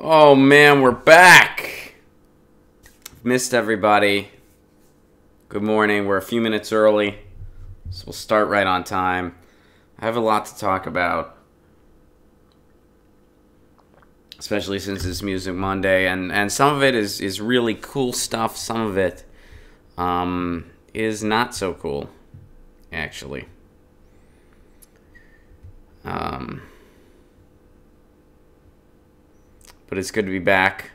Oh man, we're back. Missed everybody. Good morning. We're a few minutes early, so we'll start right on time. I have a lot to talk about, especially since it's Music Monday, and some of it is really cool stuff. Some of it is not so cool, actually. But it's good to be back.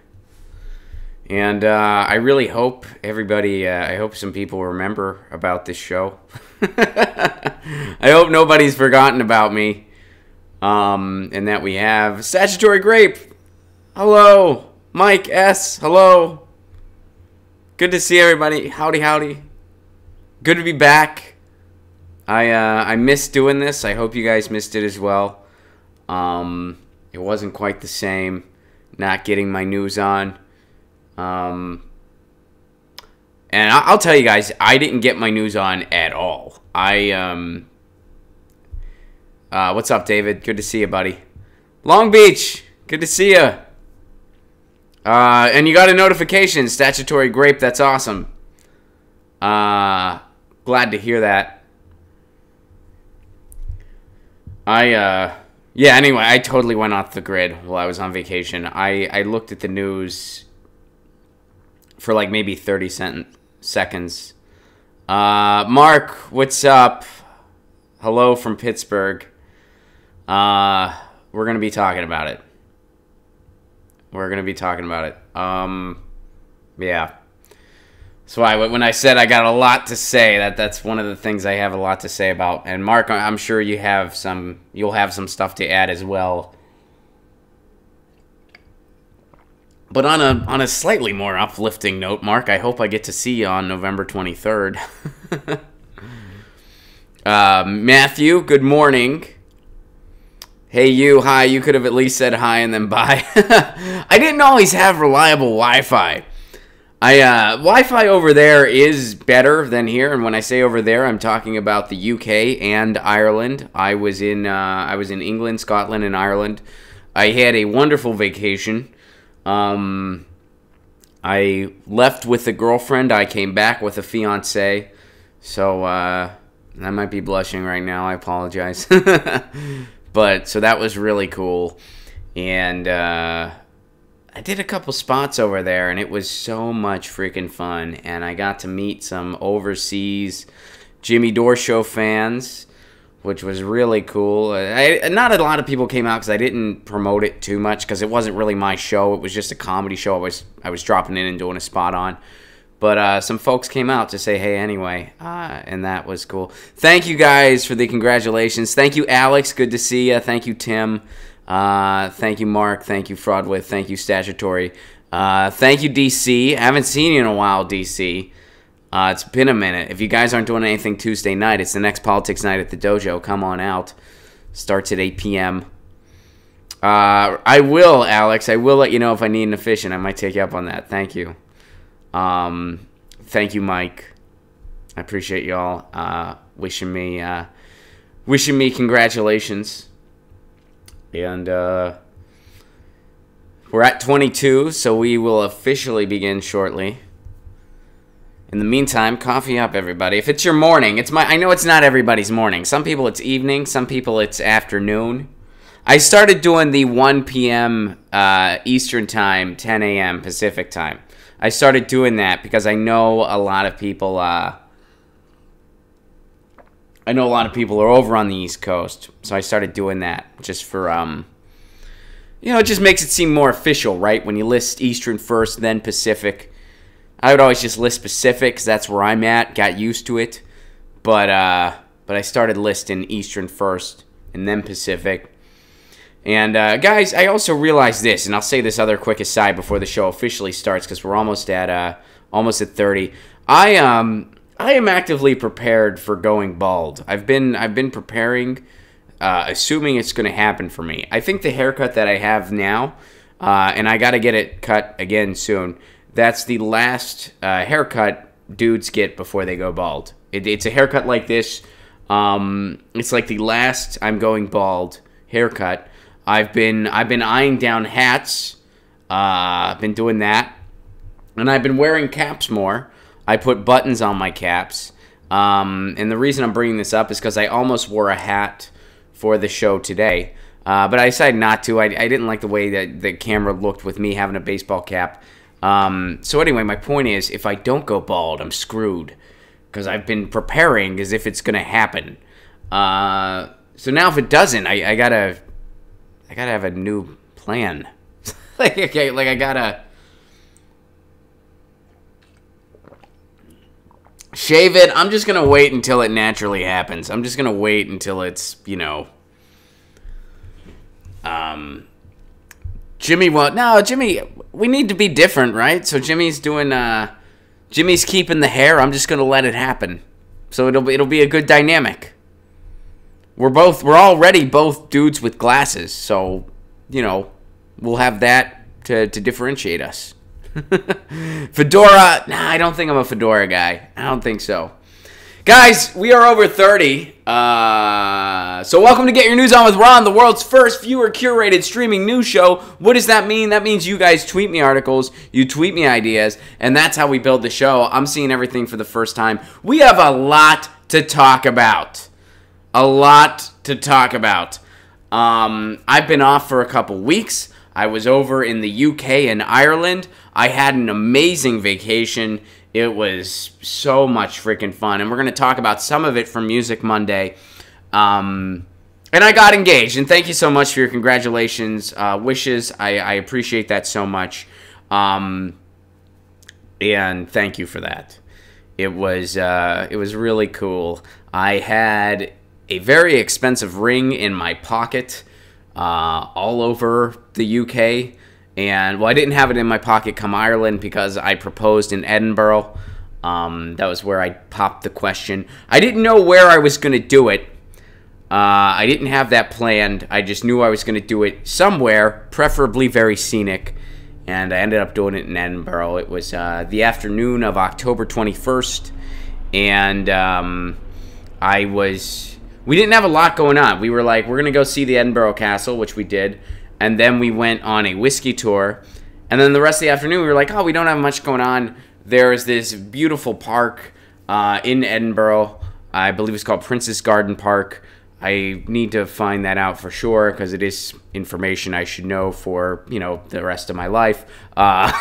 And I really hope everybody, I hope some people remember about this show. I hope nobody's forgotten about me. And that we have Statutory Grape. Hello. Mike S. Hello. Good to see everybody. Howdy, howdy. Good to be back. I missed doing this. I hope you guys missed it as well. It wasn't quite the same. Not getting my news on. And I'll tell you guys, I didn't get my news on at all. What's up, David? Good to see you, buddy. Long Beach, good to see you. And you got a notification, Statutory Grape. That's awesome. Glad to hear that. Yeah, anyway, I totally went off the grid while I was on vacation. I looked at the news for like maybe 30 seconds. Mark, what's up? Hello from Pittsburgh. We're going to be talking about it. Yeah. So when I said I got a lot to say, that's one of the things I have a lot to say about. And Mark, I'm sure you'll have some stuff to add as well. But on a slightly more uplifting note, Mark, I hope I get to see you on November 23rd. Matthew, good morning. Hey you, hi. You could have at least said hi and then bye. I didn't always have reliable Wi-Fi. Wi-Fi over there is better than here, and when I say over there, I'm talking about the UK and Ireland. I was in England, Scotland, and Ireland. I had a wonderful vacation. I left with a girlfriend. I came back with a fiance. So I might be blushing right now. I apologize. But so that was really cool, and I did a couple spots over there, and it was so much freaking fun. And I got to meet some overseas Jimmy Dore Show fans, which was really cool. Not a lot of people came out because I didn't promote it too much because it wasn't really my show. It was just a comedy show I was dropping in and doing a spot on. But some folks came out to say hey anyway, and that was cool. Thank you guys for the congratulations. Thank you, Alex. Good to see you. Thank you, Tim. Thank you, Mark. Thank you, Fraudwith. Thank you, Statutory. Thank you, DC. I haven't seen you in a while, DC. It's been a minute. If you guys aren't doing anything Tuesday night, it's the next politics night at the dojo. Come on out. Starts at 8 p.m. I will, Alex. I will let you know if I need an officiant. I might take you up on that. Thank you. Thank you, Mike. I appreciate y'all wishing me congratulations. And we're at 22, so we will officially begin shortly. In the meantime, coffee up, everybody. If it's your morning, I know it's not everybody's morning. Some people it's evening, some people it's afternoon. I started doing the 1 p.m. Eastern time, 10 a.m. Pacific time. I started doing that because I know a lot of people are over on the East Coast, so I started doing that just for, it just makes it seem more official, right? When you list Eastern first, then Pacific. I would always just list Pacific because that's where I'm at, got used to it. But I started listing Eastern first and then Pacific. And, guys, I also realized this, and I'll say this other quick aside before the show officially starts because we're almost at 30. I am actively prepared for going bald. I've been preparing, assuming it's going to happen for me. I think the haircut that I have now, and I got to get it cut again soon, that's the last haircut dudes get before they go bald. It's a haircut like this. It's like the last I'm going bald haircut. I've been eyeing down hats. I've been doing that. And I've been wearing caps more. I put buttons on my caps. And the reason I'm bringing this up is because I almost wore a hat for the show today. But I decided not to. I didn't like the way that the camera looked with me having a baseball cap. So anyway, my point is, if I don't go bald, I'm screwed. Because I've been preparing as if it's going to happen. So now if it doesn't, I gotta have a new plan. I gotta shave it. I'm just gonna wait until it naturally happens. I'm just gonna wait until it's, Jimmy won't. No, Jimmy, we need to be different, right? So Jimmy's keeping the hair. I'm just gonna let it happen. So it'll be a good dynamic. We're already both dudes with glasses, so we'll have that to differentiate us. Fedora, nah, I don't think I'm a fedora guy. I don't think so. Guys, we are over 30. So welcome to Get Your News On with Ron, the world's first viewer-curated streaming news show. What does that mean? That means you guys tweet me articles, you tweet me ideas, and that's how we build the show. I'm seeing everything for the first time. We have a lot to talk about. I've been off for a couple weeks. I was over in the UK and Ireland. I had an amazing vacation. It was so much freaking fun. And we're going to talk about some of it from Music Monday. And I got engaged. And thank you so much for your congratulations, wishes. I appreciate that so much. And thank you for that. It was really cool. I had a very expensive ring in my pocket all over the UK. And, well, I didn't have it in my pocket come Ireland because I proposed in Edinburgh. That was where I popped the question. I didn't know where I was going to do it. I didn't have that planned. I just knew I was going to do it somewhere, preferably very scenic. And I ended up doing it in Edinburgh. It was the afternoon of October 21st. And we didn't have a lot going on. We were like, we're going to go see the Edinburgh Castle, which we did. And then we went on a whiskey tour. And then the rest of the afternoon, we were like, oh, we don't have much going on. There's this beautiful park in Edinburgh. I believe it's called Princess Garden Park. I need to find that out for sure because it is information I should know for, the rest of my life. But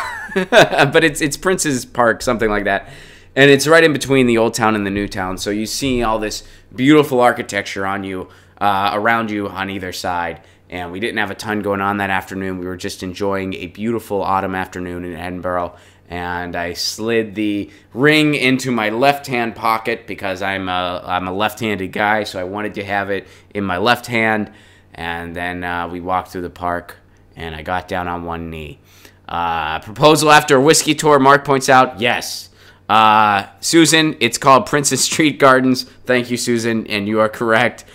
it's Princess Park, something like that. And it's right in between the old town and the new town. So you see all this beautiful architecture around you on either side. And we didn't have a ton going on that afternoon. We were just enjoying a beautiful autumn afternoon in Edinburgh. And I slid the ring into my left-hand pocket because I'm a left-handed guy, so I wanted to have it in my left hand. And then we walked through the park, and I got down on one knee. Proposal after a whiskey tour, Mark points out, yes. Susan, it's called Princess Street Gardens. Thank you, Susan, and you are correct.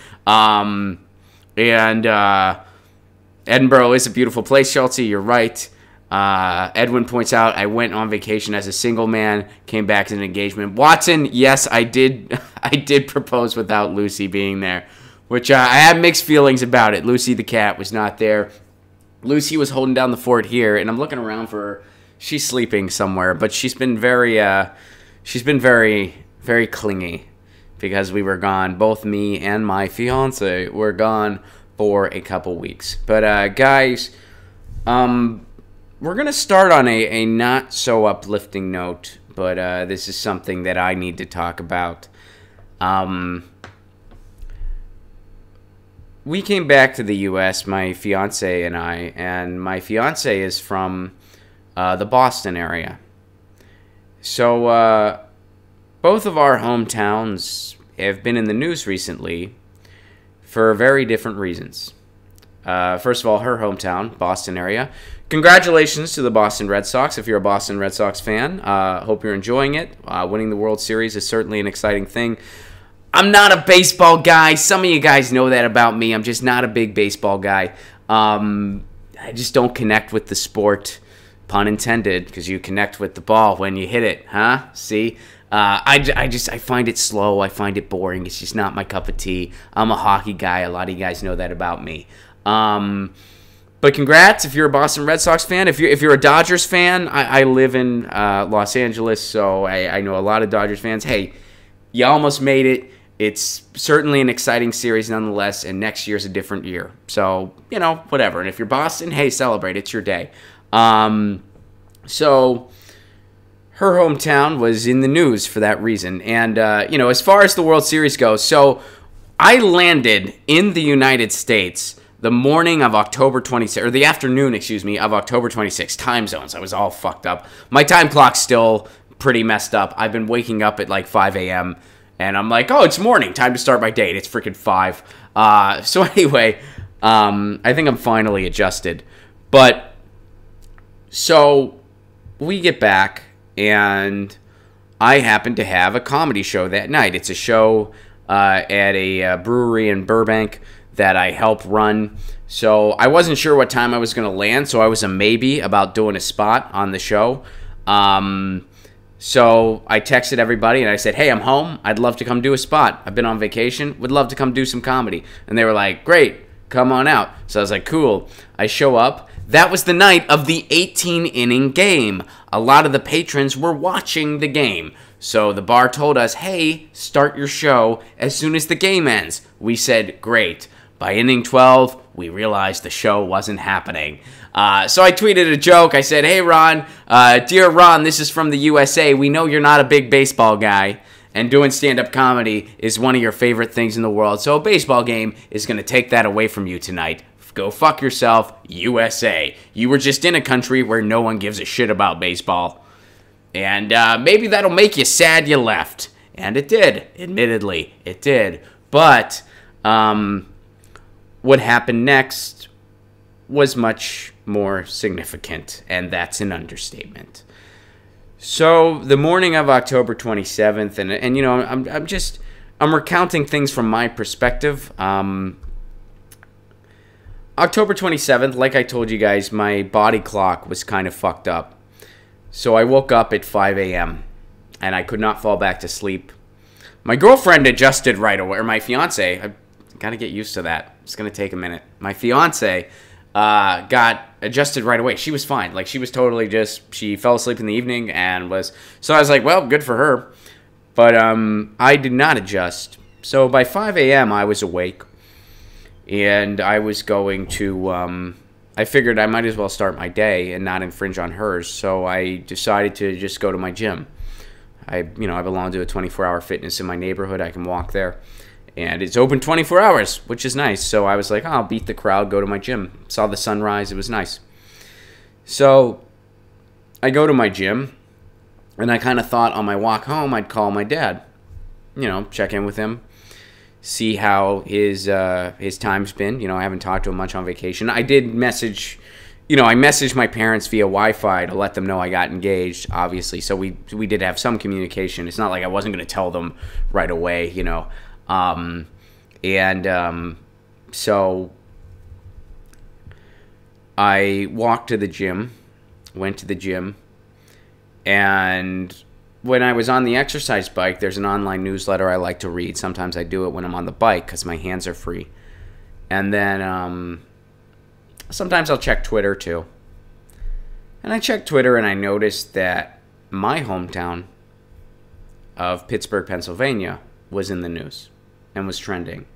Edinburgh is a beautiful place, Chelsea. You're right. Edwin points out, I went on vacation as a single man, came back as an engagement. Watson, yes, I did. I did propose without Lucy being there, which I had mixed feelings about it. Lucy the cat was not there. Lucy was holding down the fort here, and I'm looking around for her. She's sleeping somewhere, but she's been very, very clingy because we were gone. Both me and my fiance were gone for a couple weeks. But guys, we're going to start on a not so uplifting note, but this is something that I need to talk about. We came back to the U.S., my fiance and I, and my fiance is from the Boston area. So both of our hometowns have been in the news recently for very different reasons. First of all, her hometown, Boston area. Congratulations to the Boston Red Sox if you're a Boston Red Sox fan. Hope you're enjoying it. Winning the World Series is certainly an exciting thing. I'm not a baseball guy. Some of you guys know that about me. I'm just not a big baseball guy. I just don't connect with the sport, pun intended, because you connect with the ball when you hit it, huh? See? I find it slow. I find it boring. It's just not my cup of tea. I'm a hockey guy. A lot of you guys know that about me. But congrats if you're a Boston Red Sox fan. If you're a Dodgers fan, I live in Los Angeles, so I know a lot of Dodgers fans. Hey, you almost made it. It's certainly an exciting series nonetheless, and next year's a different year. So, whatever. And if you're Boston, hey, celebrate. It's your day. So her hometown was in the news for that reason. And, as far as the World Series goes, so I landed in the United States the morning of October 26th, or the afternoon, of October 26th. Time zones. I was all fucked up. My time clock's still pretty messed up. I've been waking up at like 5 a.m., and I'm like, oh, it's morning. Time to start my day. It's freaking 5. So anyway, I think I'm finally adjusted. But, so, we get back, and I happen to have a comedy show that night. It's a show at a brewery in Burbank that I help run. So, I wasn't sure what time I was going to land, so I was a maybe about doing a spot on the show. So I texted everybody and I said, hey, I'm home. I'd love to come do a spot. I've been on vacation. Would love to come do some comedy. And they were like, great, come on out. So I was like, cool. I show up. That was the night of the 18-inning game. A lot of the patrons were watching the game. So the bar told us, hey, start your show as soon as the game ends. We said, great. By inning 12, we realized the show wasn't happening. So I tweeted a joke. I said, hey, Ron, dear Ron, this is from the USA. We know you're not a big baseball guy, and doing stand-up comedy is one of your favorite things in the world. So a baseball game is going to take that away from you tonight. Go fuck yourself, USA. You were just in a country where no one gives a shit about baseball. And maybe that'll make you sad you left. And it did. Admittedly, it did. But what happened next was much more significant, and that's an understatement. So the morning of October 27th, and I'm recounting things from my perspective. October 27th, like I told you guys, my body clock was kind of fucked up. So I woke up at 5 a.m. and I could not fall back to sleep. My girlfriend adjusted right away, or my fiance. I gotta get used to that. It's gonna take a minute. My fiance got adjusted right away. She was fine. Like, she was totally she fell asleep in the evening and was... So I was like, well, good for her. But I did not adjust. So by 5 a.m., I was awake. And I was going to... I figured I might as well start my day and not infringe on hers. So I decided to just go to my gym. I belong to a 24-hour fitness in my neighborhood. I can walk there. And it's open 24 hours, which is nice. So I was like, oh, I'll beat the crowd, go to my gym. Saw the sunrise. It was nice. So I go to my gym, and I kind of thought on my walk home I'd call my dad. Check in with him, see how his time's been. I haven't talked to him much on vacation. I did message... I messaged my parents via Wi-Fi to let them know I got engaged, obviously. So we did have some communication. It's not like I wasn't going to tell them right away, So I walked to the gym, went to the gym, and when I was on the exercise bike, there's an online newsletter I like to read. Sometimes I do it when I'm on the bike because my hands are free. And then sometimes I'll check Twitter too. And I checked Twitter and I noticed that my hometown of Pittsburgh, Pennsylvania was in the news and was trending.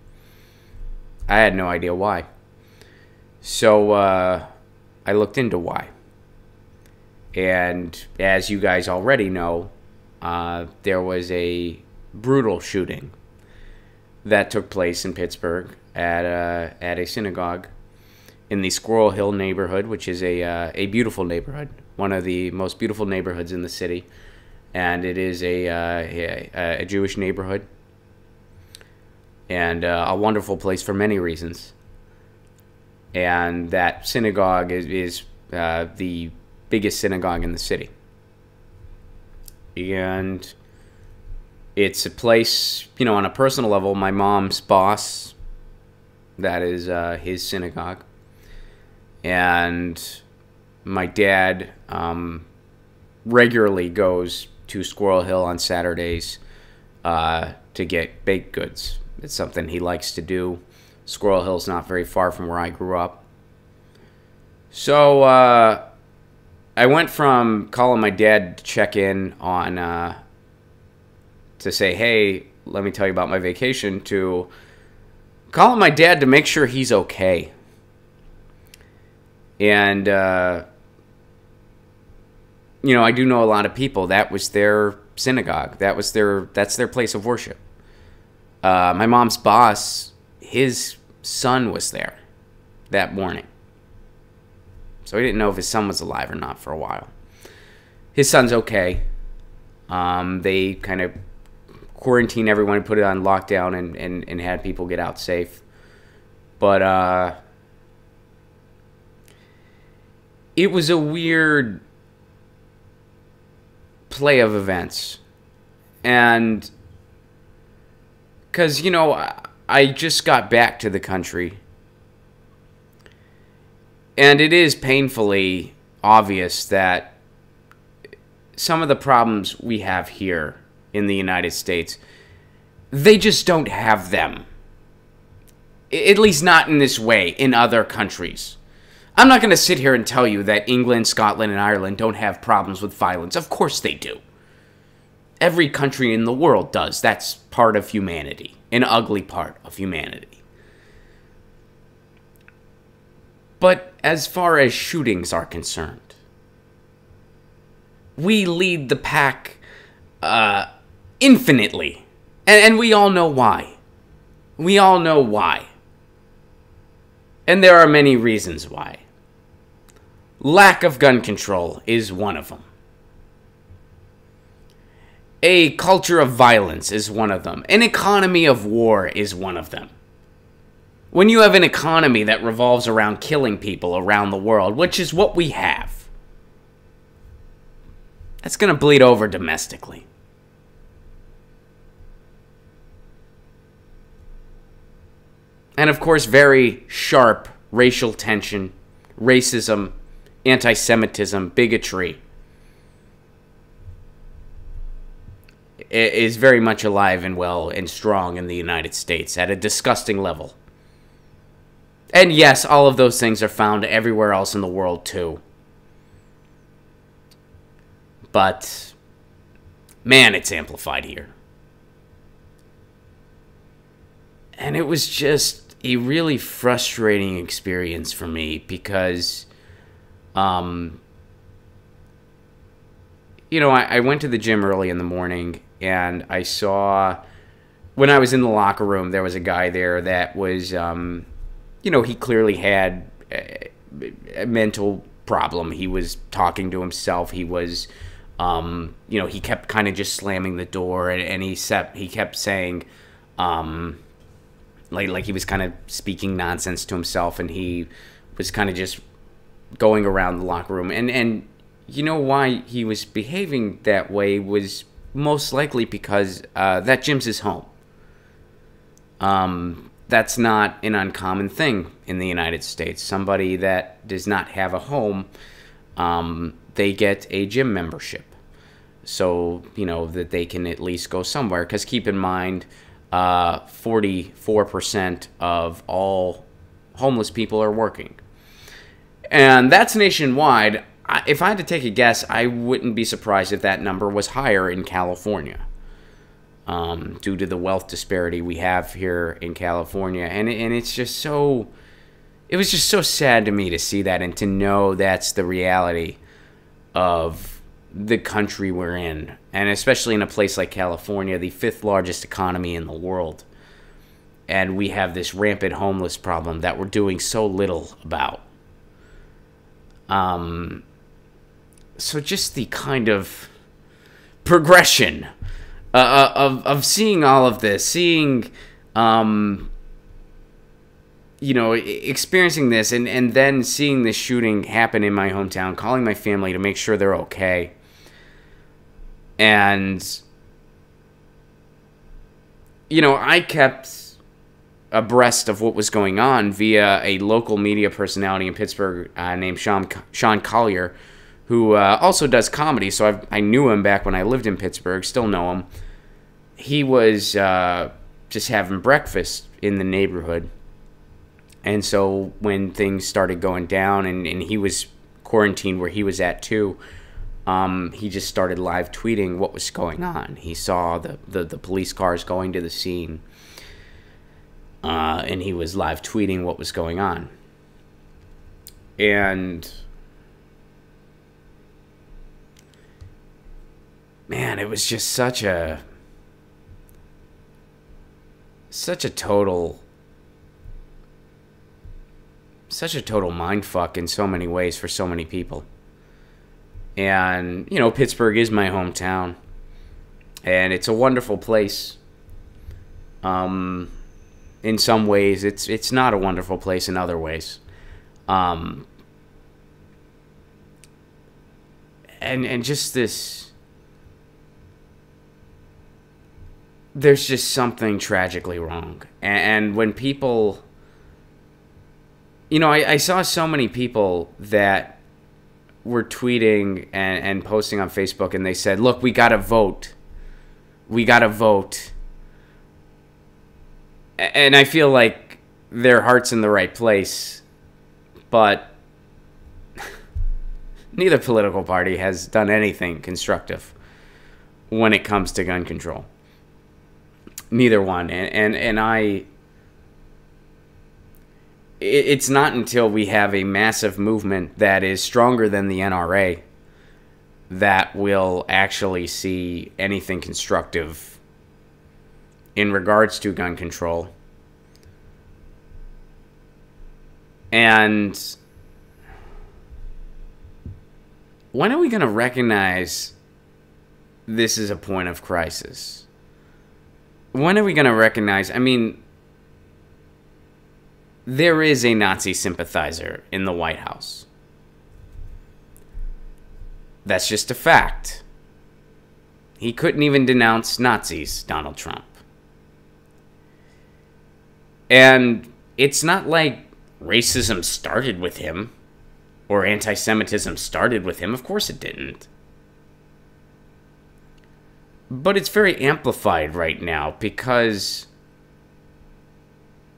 I had no idea why. So I looked into why. And as you guys already know, there was a brutal shooting that took place in Pittsburgh at a synagogue in the Squirrel Hill neighborhood, which is a beautiful neighborhood, one of the most beautiful neighborhoods in the city. And it is a Jewish neighborhood and a wonderful place for many reasons. And that synagogue is the biggest synagogue in the city. And it's a place, on a personal level, my mom's boss, that is his synagogue. And my dad regularly goes to Squirrel Hill on Saturdays to get baked goods. It's something he likes to do. Squirrel Hill's not very far from where I grew up. So, I went from calling my dad to check in on, to say, hey, let me tell you about my vacation, to calling my dad to make sure he's okay. And, you know, I do know a lot of people. That was their synagogue. That's their place of worship. My mom's boss, his son was there that morning. So he didn't know if his son was alive or not for a while. His son's okay. They kind of quarantined everyone, put it on lockdown, and had people get out safe. But it was a weird play of events. And because, you know, I just got back to the country. And it is painfully obvious that some of the problems we have here in the United States, they just don't have them. At least not in this way in other countries. I'm not going to sit here and tell you that England, Scotland, and Ireland don't have problems with violence. Of course they do. Every country in the world does. That's part of humanity. An ugly part of humanity. But as far as shootings are concerned, we lead the pack infinitely. And we all know why. We all know why. And there are many reasons why. Lack of gun control is one of them. A culture of violence is one of them. An economy of war is one of them. When you have an economy that revolves around killing people around the world, which is what we have, that's going to bleed over domestically. And of course, very sharp racial tension, racism, anti-Semitism, bigotry is very much alive and well and strong in the United States at a disgusting level. And yes, all of those things are found everywhere else in the world too. But, man, it's amplified here. And it was just a really frustrating experience for me because, you know, I went to the gym early in the morning and I saw, when I was in the locker room, there was a guy there that was, you know, he clearly had a mental problem. He was talking to himself. He was, you know, he kept kind of just slamming the door, and he kept saying, like he was kind of speaking nonsense to himself, and he was kind of just going around the locker room. And you know why he was behaving that way was most likely because that gym's his home. That's not an uncommon thing in the United States. Somebody that does not have a home, they get a gym membership. So, you know, that they can at least go somewhere. Because keep in mind, 44% of all homeless people are working. And that's nationwide. If I had to take a guess, I wouldn't be surprised if that number was higher in California. Due to the wealth disparity we have here in California. And it's just so, it was just so sad to me to see that and to know that's the reality of the country we're in. And especially in a place like California, the 5th largest economy in the world. And we have this rampant homeless problem that we're doing so little about. So just the kind of progression of seeing all of this, seeing, you know, experiencing this, and then seeing this shooting happen in my hometown, calling my family to make sure they're okay. And, you know, I kept abreast of what was going on via a local media personality in Pittsburgh named Sean Collier, who also does comedy. So I knew him back when I lived in Pittsburgh, still know him. He was just having breakfast in the neighborhood, And so when things started going down and he was quarantined where he was at too, he just started live tweeting what was going on. He saw the police cars going to the scene, and he was live tweeting what was going on. And man, it was just such a total mind fuck in so many ways for so many people. And, you know, Pittsburgh is my hometown, and it's a wonderful place. In some ways, it's not a wonderful place in other ways. And just this, there's just something tragically wrong. And when people, you know, I saw so many people that were tweeting and posting on Facebook, and they said, look, we gotta vote. We gotta vote. And I feel like their heart's in the right place, but neither political party has done anything constructive when it comes to gun control. Neither one. It's not until we have a massive movement that is stronger than the NRA that we'll actually see anything constructive in regards to gun control. And when are we going to recognize this is a point of crisis? When are we going to recognize, I mean, there is a Nazi sympathizer in the White House. That's just a fact. He couldn't even denounce Nazis, Donald Trump. And it's not like racism started with him or anti-Semitism started with him. Of course it didn't. But it's very amplified right now because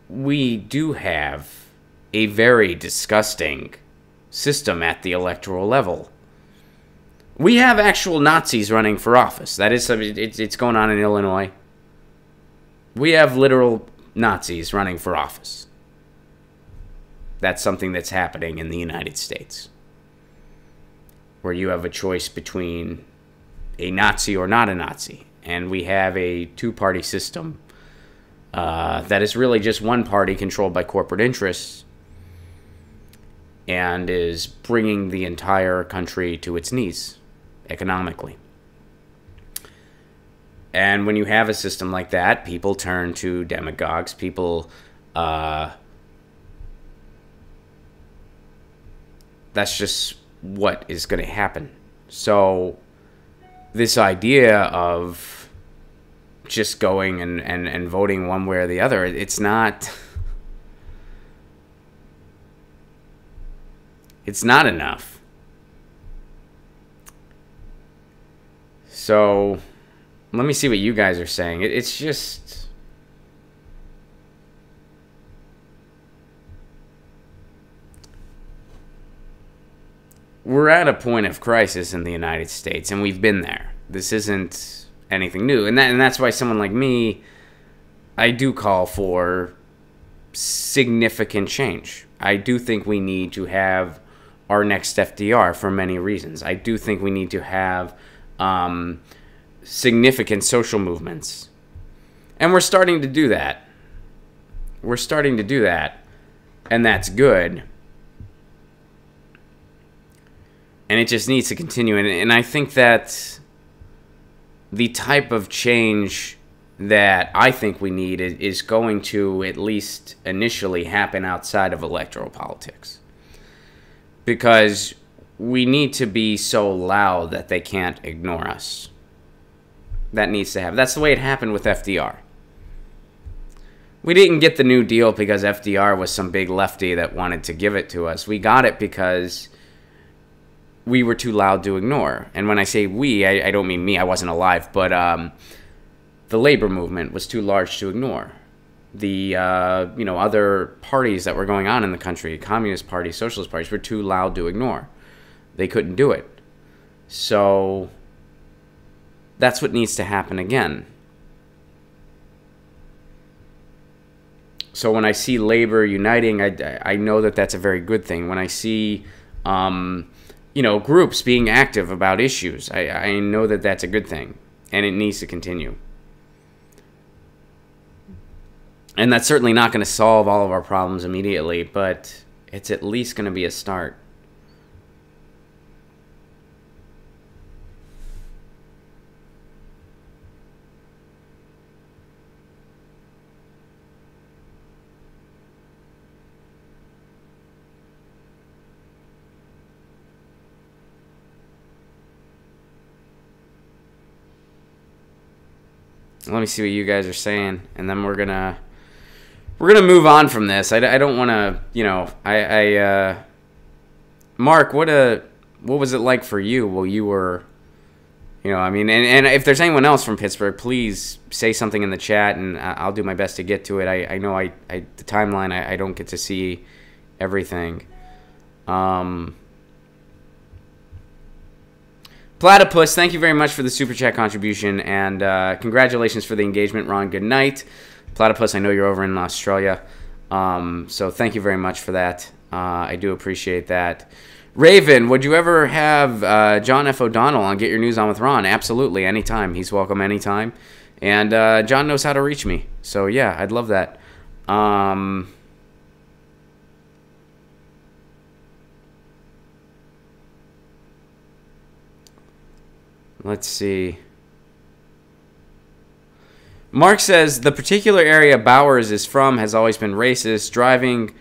we do have a very disgusting system at the electoral level. We have actual Nazis running for office. That is something, it's going on in Illinois. We have literal Nazis running for office. That's something that's happening in the United States, where you have a choice between a Nazi or not a Nazi. And we have a two-party system that is really just one party controlled by corporate interests and is bringing the entire country to its knees economically. And when you have a system like that, people turn to demagogues. People, that's just what is going to happen. So this idea of just going and voting one way or the other, it's not enough. So let me see what you guys are saying. It's just, we're at a point of crisis in the United States, and we've been there. This isn't anything new, and that's why someone like me, I do call for significant change. I do think we need to have our next FDR for many reasons. I do think we need to have significant social movements, and we're starting to do that. We're starting to do that, and that's good. And it just needs to continue, and I think that the type of change that I think we need is going to, at least initially, happen outside of electoral politics. Because we need to be so loud that they can't ignore us. That needs to happen. That's the way it happened with FDR. We didn't get the New Deal because FDR was some big lefty that wanted to give it to us. We got it because we were too loud to ignore. And when I say we, I don't mean me. I wasn't alive. But the labor movement was too large to ignore. the other parties that were going on in the country, communist parties, socialist parties, were too loud to ignore. They couldn't do it. So that's what needs to happen again. So when I see labor uniting, I know that that's a very good thing. When I see groups being active about issues, I know that that's a good thing, and it needs to continue. And that's certainly not going to solve all of our problems immediately, but it's at least going to be a start. Let me see what you guys are saying, and then we're gonna move on from this. I don't want to, Mark, what was it like for you while you were, and if there's anyone else from Pittsburgh, please say something in the chat, and I'll do my best to get to it. I know the timeline, I don't get to see everything. Platypus, thank you very much for the Super Chat contribution, and congratulations for the engagement, Ron. Good night. Platypus, I know you're over in Australia, so thank you very much for that. I do appreciate that. Raven, would you ever have John F. O'Donnell on Get Your News On with Ron? Absolutely, anytime. He's welcome anytime. And John knows how to reach me, so yeah, I'd love that. Let's see. Mark says the particular area Bowers is from has always been racist. Driving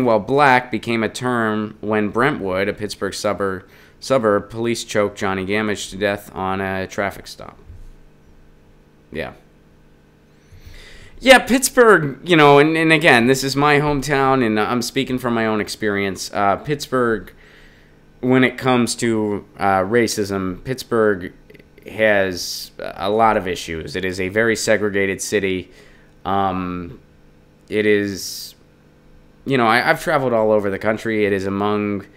while black became a term when Brentwood, a Pittsburgh suburb, police choked Johnny Gamage to death on a traffic stop. Yeah. Yeah, Pittsburgh, and again, this is my hometown, and I'm speaking from my own experience. Pittsburgh, when it comes to racism, Pittsburgh has a lot of issues. It is a very segregated city. It is, I've traveled all over the country. It is among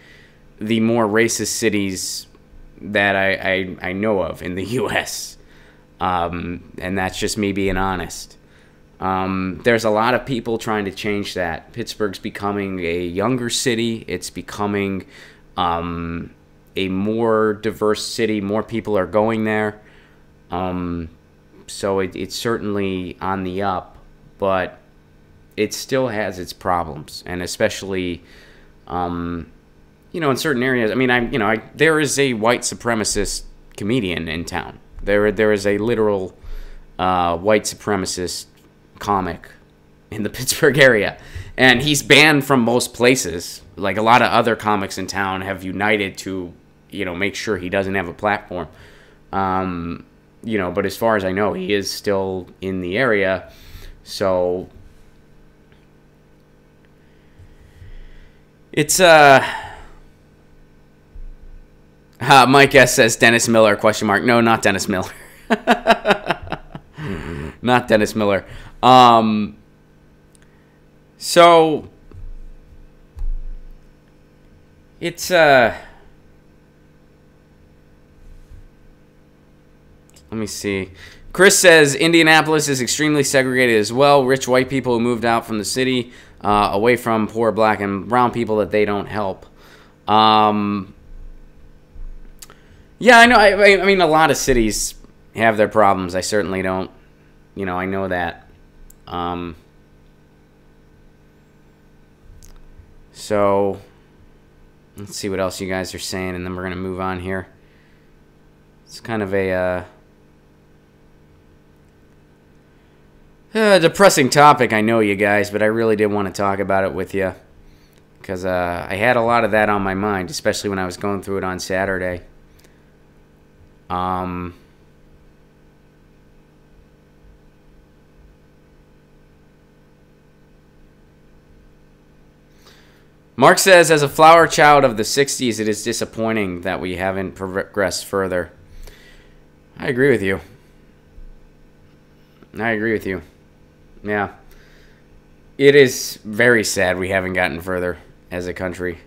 the more racist cities that I know of in the U.S. And that's just me being honest. There's a lot of people trying to change that. Pittsburgh's becoming a younger city. It's becoming a more diverse city. More people are going there. So it's certainly on the up, but it still has its problems, and especially, in certain areas. I mean, there is a white supremacist comedian in town. There is a literal white supremacist comic in the Pittsburgh area, and he's banned from most places. Like a lot of other comics in town have united to, make sure he doesn't have a platform. But as far as I know, he is still in the area. So it's Mike S says Dennis Miller ? No, not Dennis Miller. Not Dennis Miller. So it's let me see. Chris says Indianapolis is extremely segregated as well. Rich white people who moved out from the city away from poor black and brown people that they don't help. Yeah, I know. I mean, a lot of cities have their problems. I certainly don't. I know that. So let's see what else you guys are saying, and then we're going to move on here. It's kind of a depressing topic, I know, you guys, but I really did want to talk about it with you because I had a lot of that on my mind, especially when I was going through it on Saturday. Mark says, as a flower child of the 60s, it is disappointing that we haven't progressed further. I agree with you. Yeah. It is very sad we haven't gotten further as a country.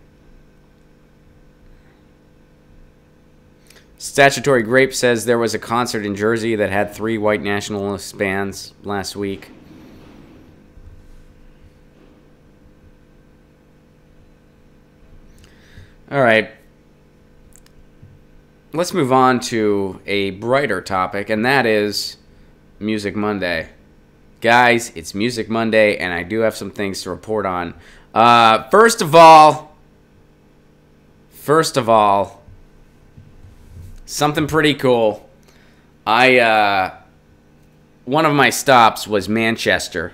Statutory Grape says there was a concert in Jersey that had 3 white nationalist bands last week. All right. Let's move on to a brighter topic, and that is Music Monday. Guys, it's Music Monday, and I do have some things to report on. First of all, something pretty cool. One of my stops was Manchester.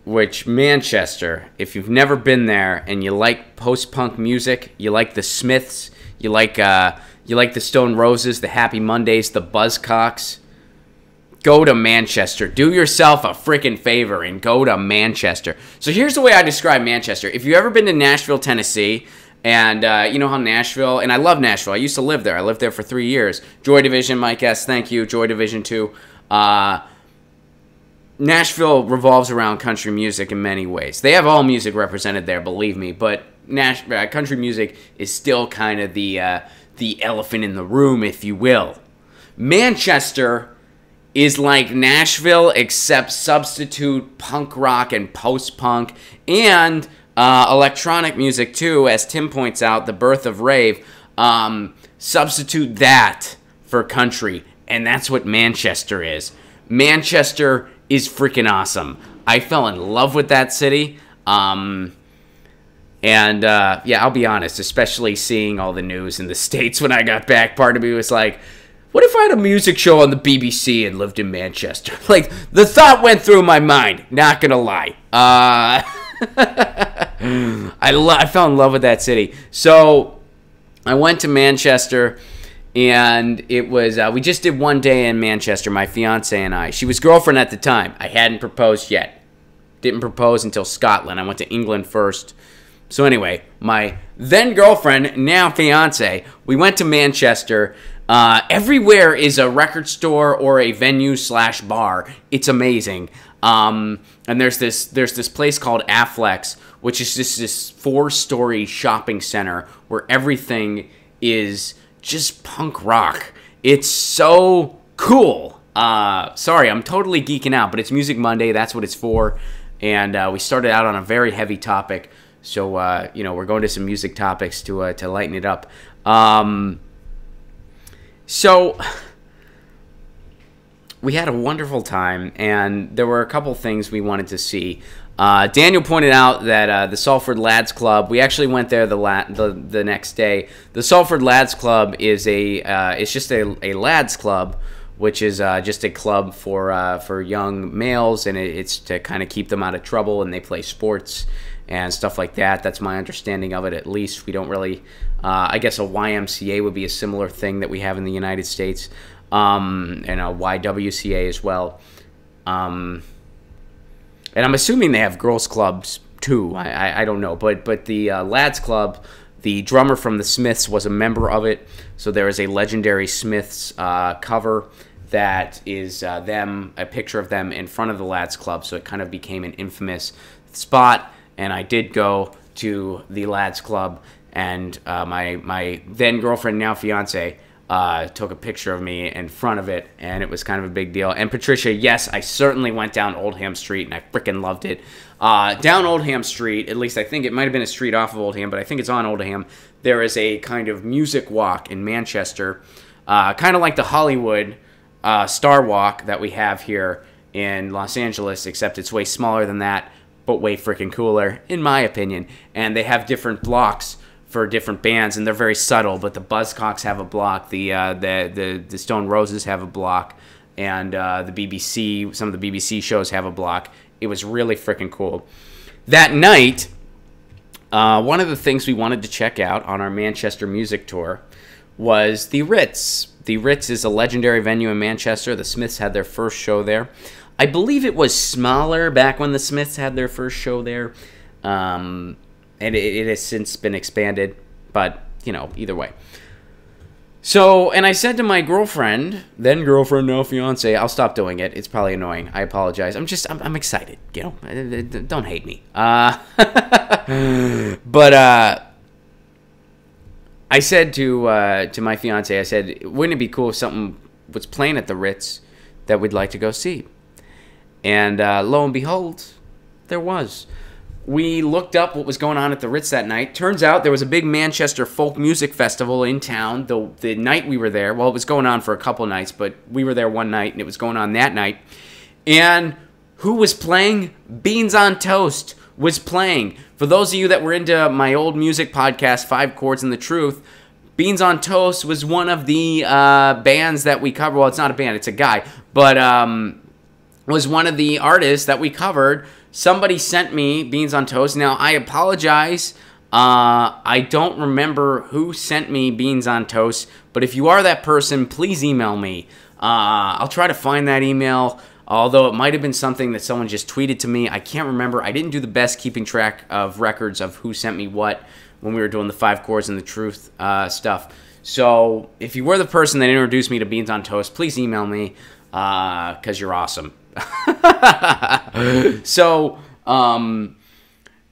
Which, Manchester, if you've never been there and you like post-punk music, you like the Smiths, you like the Stone Roses, the Happy Mondays, the Buzzcocks, go to Manchester. Do yourself a freaking favor and go to Manchester. So here's the way I describe Manchester. If you've ever been to Nashville, Tennessee, and you know how Nashville, and I love Nashville. I used to live there. I lived there for 3 years. Joy Division, Mike S., thank you. Joy Division 2. Nashville revolves around country music in many ways. They have all music represented there, believe me, but country music is still kind of the elephant in the room, if you will. Manchester is like Nashville, except substitute punk rock and post-punk and electronic music too, as Tim points out, the birth of rave. Substitute that for country, and that's what Manchester is. Manchester is freaking awesome. I fell in love with that city. Yeah, I'll be honest, especially seeing all the news in the States when I got back, part of me was like, what if I had a music show on the BBC and lived in Manchester? Like, the thought went through my mind, not gonna lie. I fell in love with that city. So, I went to Manchester, and it was, we just did one day in Manchester, my fiance and I. She was girlfriend at the time. I hadn't proposed yet. Didn't propose until Scotland. I went to England first. So anyway, my then girlfriend, now fiance, we went to Manchester. Everywhere is a record store or a venue/bar. It's amazing. And there's this place called Affleck's, which is just this 4-story shopping center where everything is just punk rock. It's so cool. Sorry, I'm totally geeking out, but it's Music Monday. That's what it's for. And we started out on a very heavy topic. So, we're going to some music topics to lighten it up. So, we had a wonderful time, and there were a couple things we wanted to see. Daniel pointed out that the Salford Lads Club, we actually went there the next day. The Salford Lads Club is it's just a lads club, which is just a club for young males, and it's to kind of keep them out of trouble, and they play sports and stuff like that. That's my understanding of it, at least. We don't really, I guess a YMCA would be a similar thing that we have in the United States, and a YWCA as well. And I'm assuming they have girls' clubs, too. I don't know. But the Lads Club, the drummer from the Smiths was a member of it. So there is a legendary Smiths cover that is a picture of them in front of the Lads Club. So it kind of became an infamous spot. And I did go to the Lads Club. And my then-girlfriend, now fiance, took a picture of me in front of it, and it was kind of a big deal. And Patricia, yes, I certainly went down Oldham Street, and I freaking loved it. Down Oldham Street, at least I think it might have been a street off of Oldham, but I think it's on Oldham, there is a kind of music walk in Manchester, kind of like the Hollywood Star Walk that we have here in Los Angeles, except it's way smaller than that, but way freaking cooler, in my opinion. And they have different blocks for different bands, and they're very subtle, but the Buzzcocks have a block, the Stone Roses have a block, and the BBC, some of the BBC shows have a block. It was really freaking cool. That night, one of the things we wanted to check out on our Manchester music tour was the Ritz. The Ritz is a legendary venue in Manchester. The Smiths had their first show there. I believe it was smaller back when the Smiths had their first show there. And it has since been expanded, but, either way. So, and I said to my girlfriend, then girlfriend, now fiance, I'll stop doing it. It's probably annoying. I apologize. I'm excited. You know, don't hate me. But I said to my fiance, I said, wouldn't it be cool if something was playing at the Ritz that we'd like to go see? And lo and behold, there was. We looked up what was going on at the Ritz that night. Turns out there was a big Manchester folk music festival in town the night we were there. Well, it was going on for a couple nights, but we were there one night, and it was going on that night. And who was playing? Beans on Toast was playing. For those of you that were into my old music podcast, 5 Chords and the Truth, Beans on Toast was one of the bands that we covered. Well, it's not a band, it's a guy. But was one of the artists that we covered. Somebody sent me Beans on Toast. Now, I apologize. I don't remember who sent me Beans on Toast. But if you are that person, please email me. I'll try to find that email. Although it might have been something that someone just tweeted to me. I can't remember. I didn't do the best keeping track of records of who sent me what when we were doing the 5 Chords and the Truth stuff. So if you were the person that introduced me to Beans on Toast, please email me because you're awesome. So,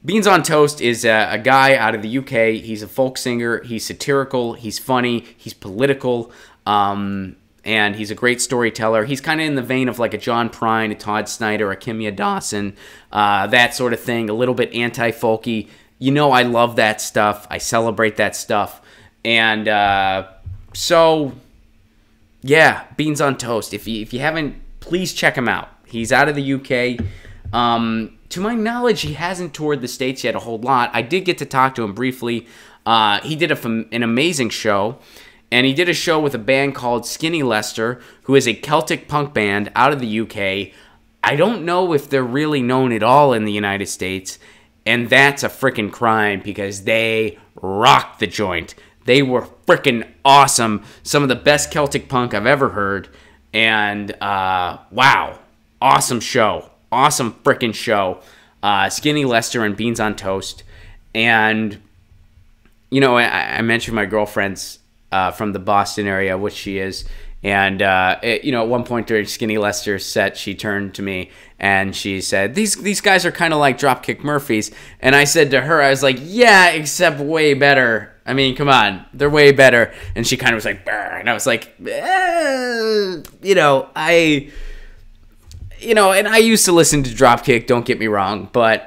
Beans on Toast is a guy out of the UK. He's a folk singer. He's satirical. He's funny. He's political. And he's a great storyteller. He's kind of in the vein of like a John Prine, a Todd Snyder, a Kimya Dawson, that sort of thing. A little bit anti-folky. You know, I love that stuff. I celebrate that stuff. And so, yeah, Beans on Toast. If you haven't, please check him out. He's out of the UK. To my knowledge, he hasn't toured the States yet a whole lot. I did get to talk to him briefly. He did an amazing show. And he did a show with a band called Skinny Lester, who is a Celtic punk band out of the UK. I don't know if they're really known at all in the United States. And that's a freaking crime because they rocked the joint. They were freaking awesome. Some of the best Celtic punk I've ever heard. And, wow. Awesome show. Awesome freaking show. Skinny Lester and Beans on Toast. And, you know, I mentioned my girlfriend's from the Boston area, which she is. And, you know, at one point during Skinny Lester's set, she turned to me and she said, these guys are kind of like Dropkick Murphys. And I said to her, I was like, yeah, except way better. I mean, come on, they're way better. And she kind of was like, brr. And I was like, you know, and I used to listen to Dropkick, don't get me wrong. But,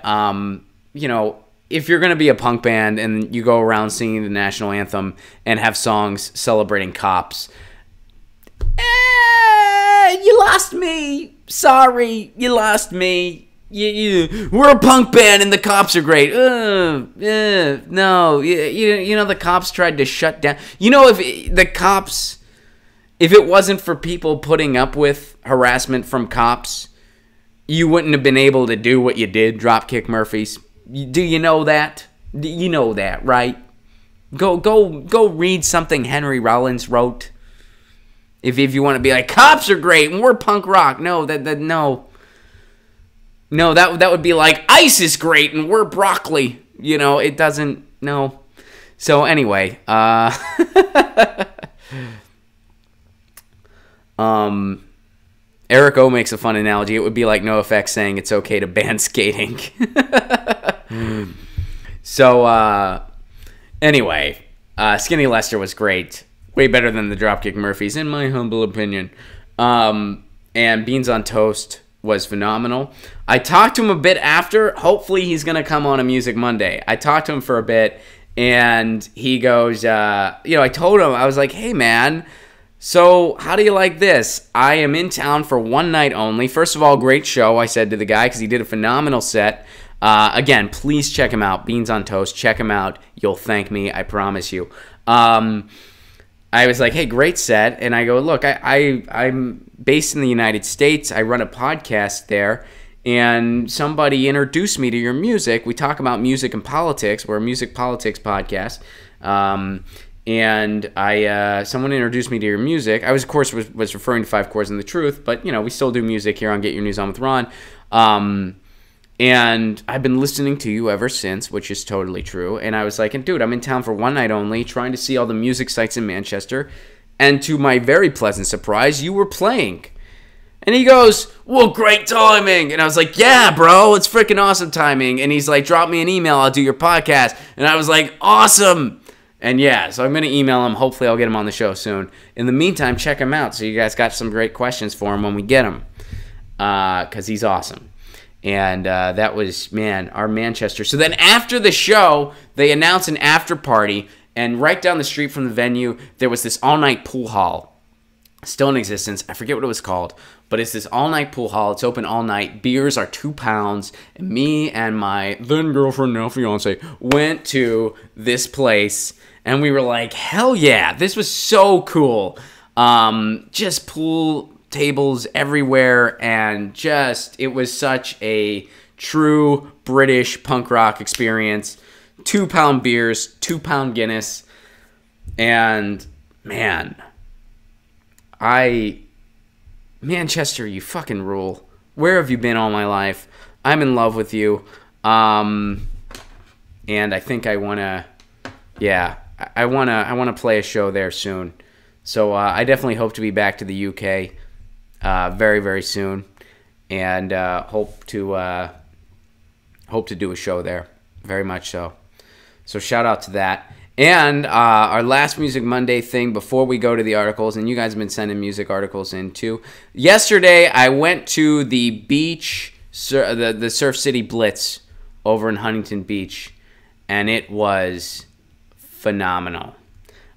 you know, if you're going to be a punk band and you go around singing the national anthem and have songs celebrating cops, you lost me. Sorry, you lost me. We're a punk band and the cops are great. No, you know the cops tried to shut down. You know, if it wasn't for people putting up with harassment from cops, you wouldn't have been able to do what you did, Dropkick Murphys. Do you know that? You know that, right? Go read something Henry Rollins wrote. If you want to be like, cops are great and we're punk rock. No, no. No, that would be like, ICE is great and we're broccoli. You know, it doesn't, no. So anyway, Eric O makes a fun analogy. It would be like NoFX saying it's okay to ban skating. So, anyway, Skinny Lester was great. Way better than the Dropkick Murphys, in my humble opinion. And Beans on Toast was phenomenal. I talked to him a bit after. Hopefully he's going to come on a Music Monday. I talked to him for a bit, and he goes, I told him, I was like, hey, man, so how do you like this? I am in town for one night only. First of all, great show, I said to the guy, because he did a phenomenal set. Again, please check him out. Beans on Toast. Check him out. You'll thank me. I promise you. I was like, hey, great set. And I go, look, I'm based in the United States. I run a podcast there. And somebody introduced me to your music. We talk about music and politics. We're a music politics podcast. And someone introduced me to your music. I was, of course, was referring to 5 Chords and the Truth. But, you know, we still do music here on Get Your News On with Ron. And I've been listening to you ever since, which is totally true. And I was like, and dude, I'm in town for one night only, trying to see all the music sites in Manchester. And to my very pleasant surprise, you were playing. And he goes, well, great timing. And I was like, yeah, bro, it's freaking awesome timing. And he's like, drop me an email, I'll do your podcast. And I was like, awesome. And yeah, so I'm going to email him. Hopefully I'll get him on the show soon. In the meantime, check him out. So you guys got some great questions for him when we get him. Because he's awesome. And that was, man, our Manchester. So then after the show, they announced an after party. And right down the street from the venue, there was this all-night pool hall. Still in existence. I forget what it was called. But it's this all-night pool hall. It's open all night. Beers are £2. And me and my then-girlfriend, now fiance, went to this place. And we were like, hell yeah. This was so cool. Just pool tables everywhere, and just, it was such a true British punk rock experience. £2 beers, £2 Guinness, and man, Manchester, you fucking rule. Where have you been all my life? I'm in love with you, and I think I wanna, yeah, I wanna play a show there soon. So I definitely hope to be back to the UK. Very, very soon, and hope to do a show there, very much so. So shout out to that. And our last Music Monday thing before we go to the articles, and you guys have been sending music articles in too. Yesterday, I went to the beach, the Surf City Blitz over in Huntington Beach, and it was phenomenal.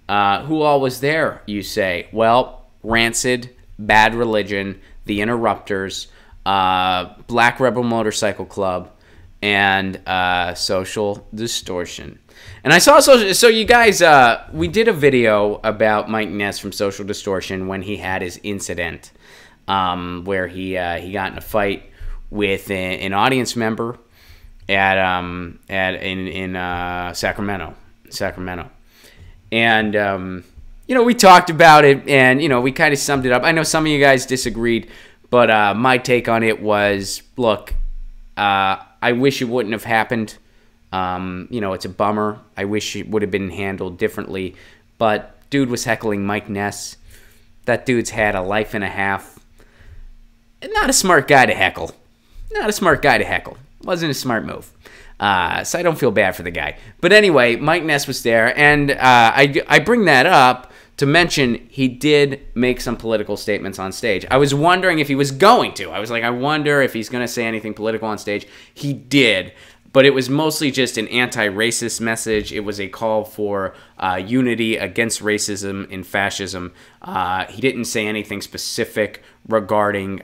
Who all was there, you say? Well, Rancid, Bad Religion, The Interrupters, Black Rebel Motorcycle Club, and Social Distortion. And I saw, so you guys, we did a video about Mike Ness from Social Distortion when he had his incident, where he got in a fight with an audience member in Sacramento. And you know, we talked about it, and, you know, we kind of summed it up. I know some of you guys disagreed, but my take on it was, look, I wish it wouldn't have happened. You know, it's a bummer. I wish it would have been handled differently. But dude was heckling Mike Ness. That dude's had a life and a half. Not a smart guy to heckle. Wasn't a smart move. So I don't feel bad for the guy. But anyway, Mike Ness was there, and I bring that up to mention he did make some political statements on stage. I was wondering if he was going to. I was like, I wonder if he's going to say anything political on stage. He did, but it was mostly just an anti-racist message. It was a call for unity against racism and fascism. He didn't say anything specific regarding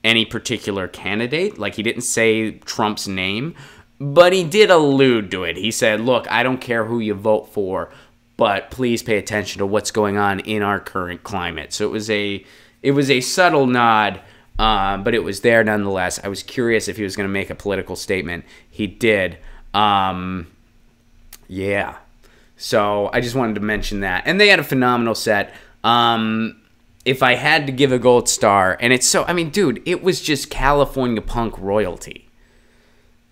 any particular candidate. Like, he didn't say Trump's name, but he did allude to it. He said, look, I don't care who you vote for, but please pay attention to what's going on in our current climate. So it was a subtle nod, but it was there nonetheless. I was curious if he was going to make a political statement. He did. Yeah. So I just wanted to mention that. And they had a phenomenal set. If I had to give a gold star, and it's so, I mean, dude, it was just California punk royalty.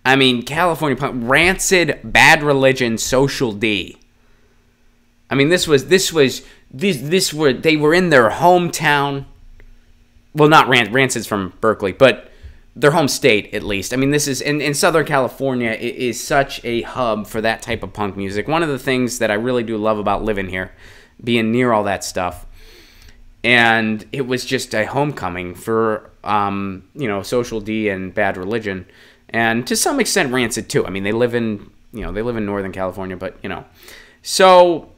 I mean, California punk, Rancid, Bad Religion, Social D. I mean, they were in their hometown. Well, not Rancid's from Berkeley, but their home state, at least. I mean, this is, in Southern California, it is such a hub for that type of punk music. One of the things that I really do love about living here, being near all that stuff. And it was just a homecoming for, you know, Social D and Bad Religion. And to some extent, Rancid, too. I mean, they live in Northern California, but, you know. So,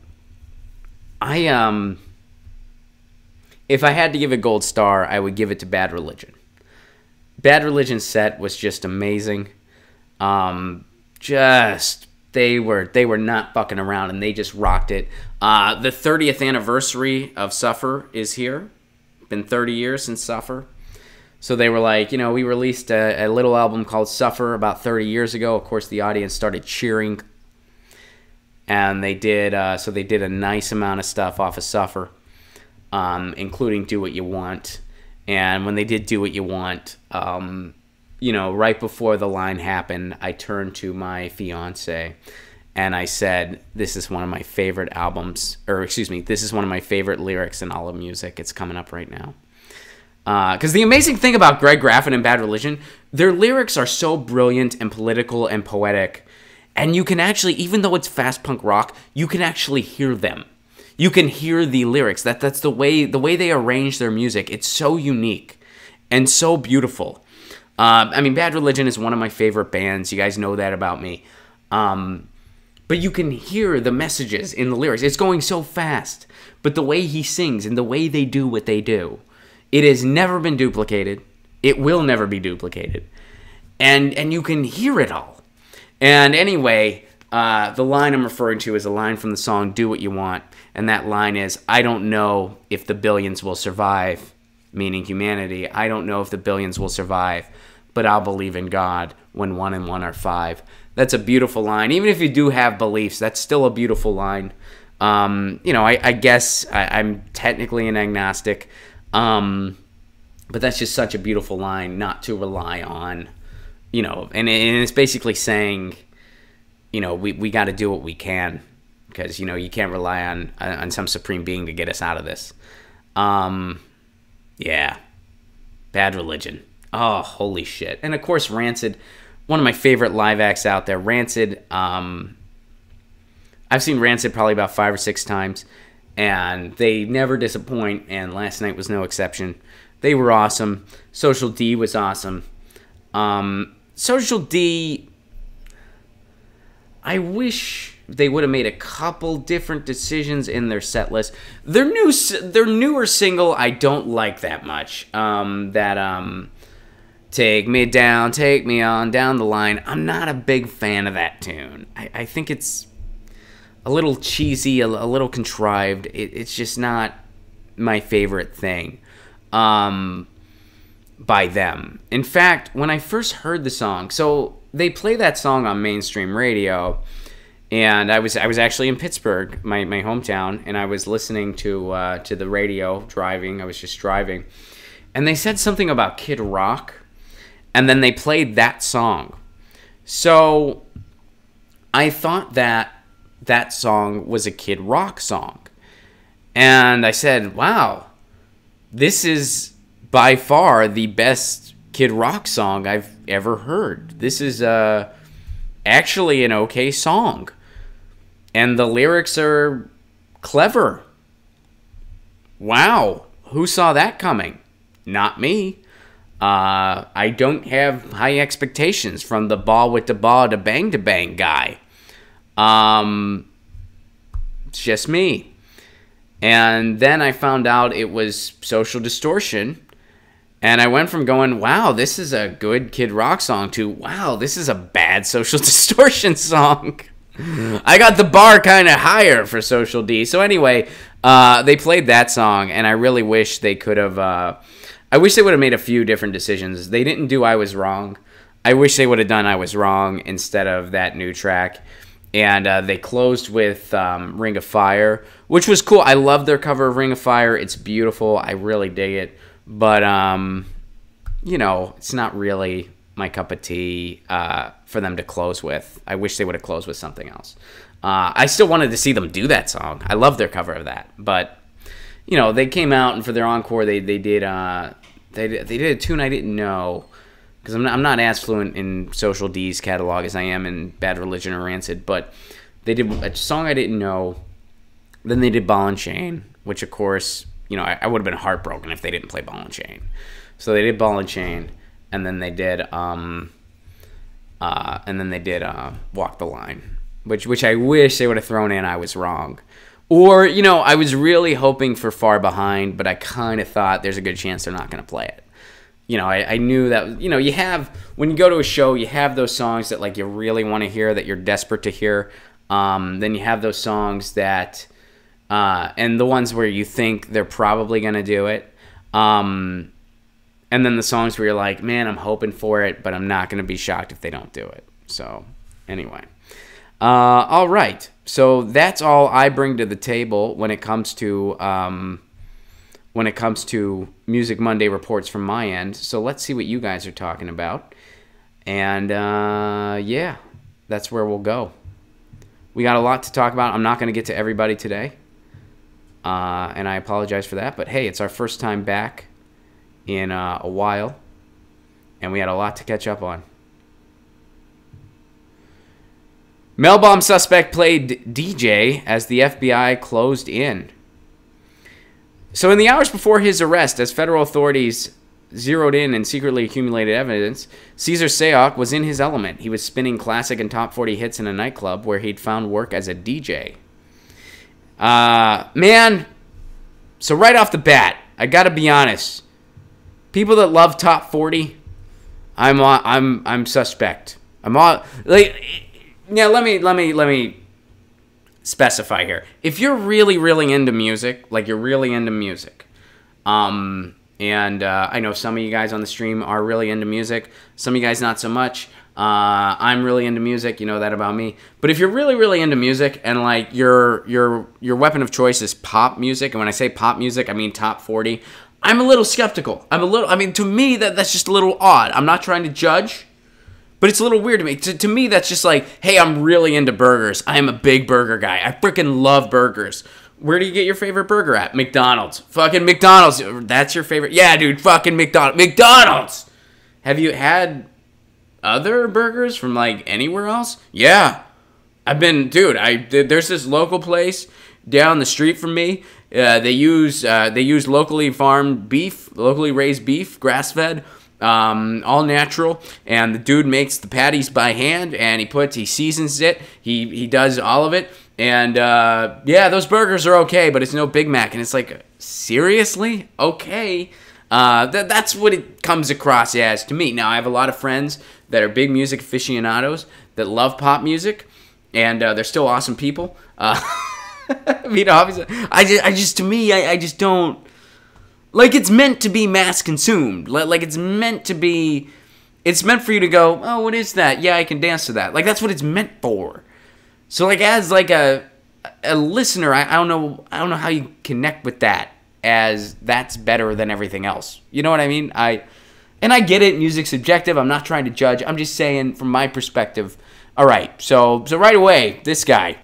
if I had to give a gold star, I would give it to Bad Religion. Bad Religion's set was just amazing. They were not fucking around, and they just rocked it. The 30th anniversary of Suffer is here. Been 30 years since Suffer. So they were like, you know, we released a little album called Suffer about 30 years ago. Of course, the audience started cheering. And they did, so they did a nice amount of stuff off of Suffer, including Do What You Want. And when they did Do What You Want, right before the line happened, I turned to my fiance and I said, this is one of my favorite albums, or excuse me, this is one of my favorite lyrics in all of music. It's coming up right now. Because the amazing thing about Greg Graffin and Bad Religion, their lyrics are so brilliant and political and poetic. And you can actually, even though it's fast punk rock, you can actually hear them. You can hear the lyrics. That's the way they arrange their music. It's so unique and so beautiful. Bad Religion is one of my favorite bands. You guys know that about me. But you can hear the messages in the lyrics. It's going so fast. But the way he sings and the way they do what they do, it has never been duplicated. It will never be duplicated. And you can hear it all. And anyway, the line I'm referring to is a line from the song Do What You Want. And that line is, I don't know if the billions will survive, meaning humanity. I don't know if the billions will survive, but I'll believe in God when 1 and 1 are 5. That's a beautiful line. Even if you do have beliefs, that's still a beautiful line. I guess I'm technically an agnostic, but that's just such a beautiful line not to rely on, and it's basically saying, we got to do what we can because, you can't rely on some supreme being to get us out of this. Yeah. Bad Religion. Oh, holy shit. And of course, Rancid, one of my favorite live acts out there. Rancid, I've seen Rancid probably about 5 or 6 times, and they never disappoint, and last night was no exception. They were awesome. Social D was awesome. Social D, I wish they would have made a couple different decisions in their set list. Their newer single, I don't like that much. Take me down, take me on down the line. I'm not a big fan of that tune. I think it's a little cheesy, a little contrived. It's just not my favorite thing by them. In fact, when I first heard the song, so they play that song on mainstream radio, and I was actually in Pittsburgh, my hometown, and I was listening to the radio driving. I was just driving, and they said something about Kid Rock. And then they played that song. So I thought that song was a Kid Rock song. And I said, wow, this is by far the best Kid Rock song I've ever heard. This is actually an okay song. And the lyrics are clever. Wow, who saw that coming? Not me. I don't have high expectations from the ball with the ball to bang guy. It's just me. And then I found out it was Social Distortion. And I went from going, wow, this is a good Kid Rock song to, wow, this is a bad Social Distortion song. I got the bar kind of higher for Social D. So anyway, they played that song, and I really wish they could have... I wish they would have made a few different decisions. They didn't do I Was Wrong. I wish they would have done I Was Wrong instead of that new track. And they closed with Ring of Fire, which was cool. I love their cover of Ring of Fire. It's beautiful. I really dig it. But, it's not really my cup of tea for them to close with. I wish they would have closed with something else. I still wanted to see them do that song. I love their cover of that. But, they came out, and for their encore, they did a tune I didn't know, because I'm not as fluent in Social D's catalog as I am in Bad Religion or Rancid, but they did a song I didn't know. Then they did Ball and Chain, which of course, I would have been heartbroken if they didn't play Ball and Chain. So they did Ball and Chain, and then they did Walk the Line, which I wish they would have thrown in I Was Wrong. Or, I was really hoping for Far Behind, but I kind of thought there's a good chance they're not going to play it. I knew that, you have, when you go to a show, you have those songs that, like, you really want to hear, that you're desperate to hear. Then you have those songs that, and the ones where you think they're probably going to do it. And then the songs where you're like, man, I'm hoping for it, but I'm not going to be shocked if they don't do it. So, anyway. All right. So that's all I bring to the table when it comes to Music Monday reports from my end. So let's see what you guys are talking about. And, yeah, that's where we'll go. We got a lot to talk about. I'm not going to get to everybody today. And I apologize for that. But, hey, it's our first time back in a while. And we had a lot to catch up on. Mel Bomb Suspect played DJ as the FBI closed in. So in the hours before his arrest, as federal authorities zeroed in and secretly accumulated evidence, Cesar Sayoc was in his element. He was spinning classic and top 40 hits in a nightclub where he'd found work as a DJ. Man, so right off the bat, I gotta be honest. People that love top 40, I'm suspect. I'm all like, yeah. Let me specify here. If you're really into music, like you're really into music, and I know some of you guys on the stream are really into music. Some of you guys not so much. I'm really into music. You know that about me. But if you're really into music and like your weapon of choice is pop music, and when I say pop music, I mean top 40. I'm a little skeptical. I mean, to me that's just a little odd. I'm not trying to judge, but it's a little weird to me. To me, that's just like, hey, I'm really into burgers. I am a big burger guy. I freaking love burgers. Where do you get your favorite burger at? McDonald's. Fucking McDonald's. That's your favorite? Yeah, dude, fucking McDonald's. McDonald's! Have you had other burgers from, like, anywhere else? Yeah. I've been, dude, there's this local place down the street from me. They use locally farmed beef, locally raised beef, grass-fed, all natural, and the dude makes the patties by hand, and he seasons it. He does all of it. And, yeah, those burgers are okay, but it's no Big Mac. And it's like, seriously? Okay. That's what it comes across as to me. Now, I have a lot of friends that are big music aficionados that love pop music, and they're still awesome people. I mean, obviously, I just don't... Like, it's meant to be mass consumed. Like, it's meant to be... It's meant for you to go, oh, what is that? Yeah, I can dance to that. Like, that's what it's meant for. So, like, as, like, a listener, I don't know how you connect with that as that's better than everything else. You know what I mean? I get it, music's subjective. I'm not trying to judge. I'm just saying, from my perspective, all right, so right away, this guy.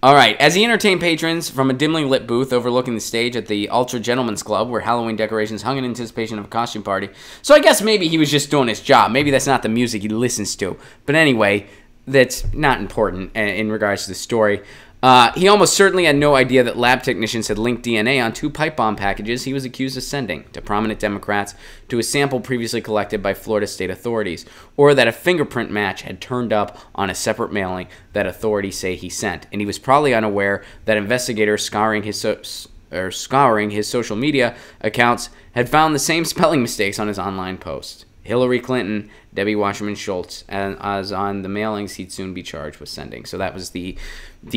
All right, as he entertained patrons from a dimly lit booth overlooking the stage at the Ultra Gentlemen's Club, where Halloween decorations hung in anticipation of a costume party. So I guess maybe he was just doing his job. Maybe that's not the music he listens to. But anyway, that's not important in regards to the story. He almost certainly had no idea that lab technicians had linked DNA on 2 pipe bomb packages he was accused of sending to prominent Democrats to a sample previously collected by Florida state authorities, or that a fingerprint match had turned up on a separate mailing that authorities say he sent. And he was probably unaware that investigators scouring his social media accounts had found the same spelling mistakes on his online posts. Hillary Clinton, Debbie Wasserman Schultz, and as on the mailings he'd soon be charged with sending. So that was the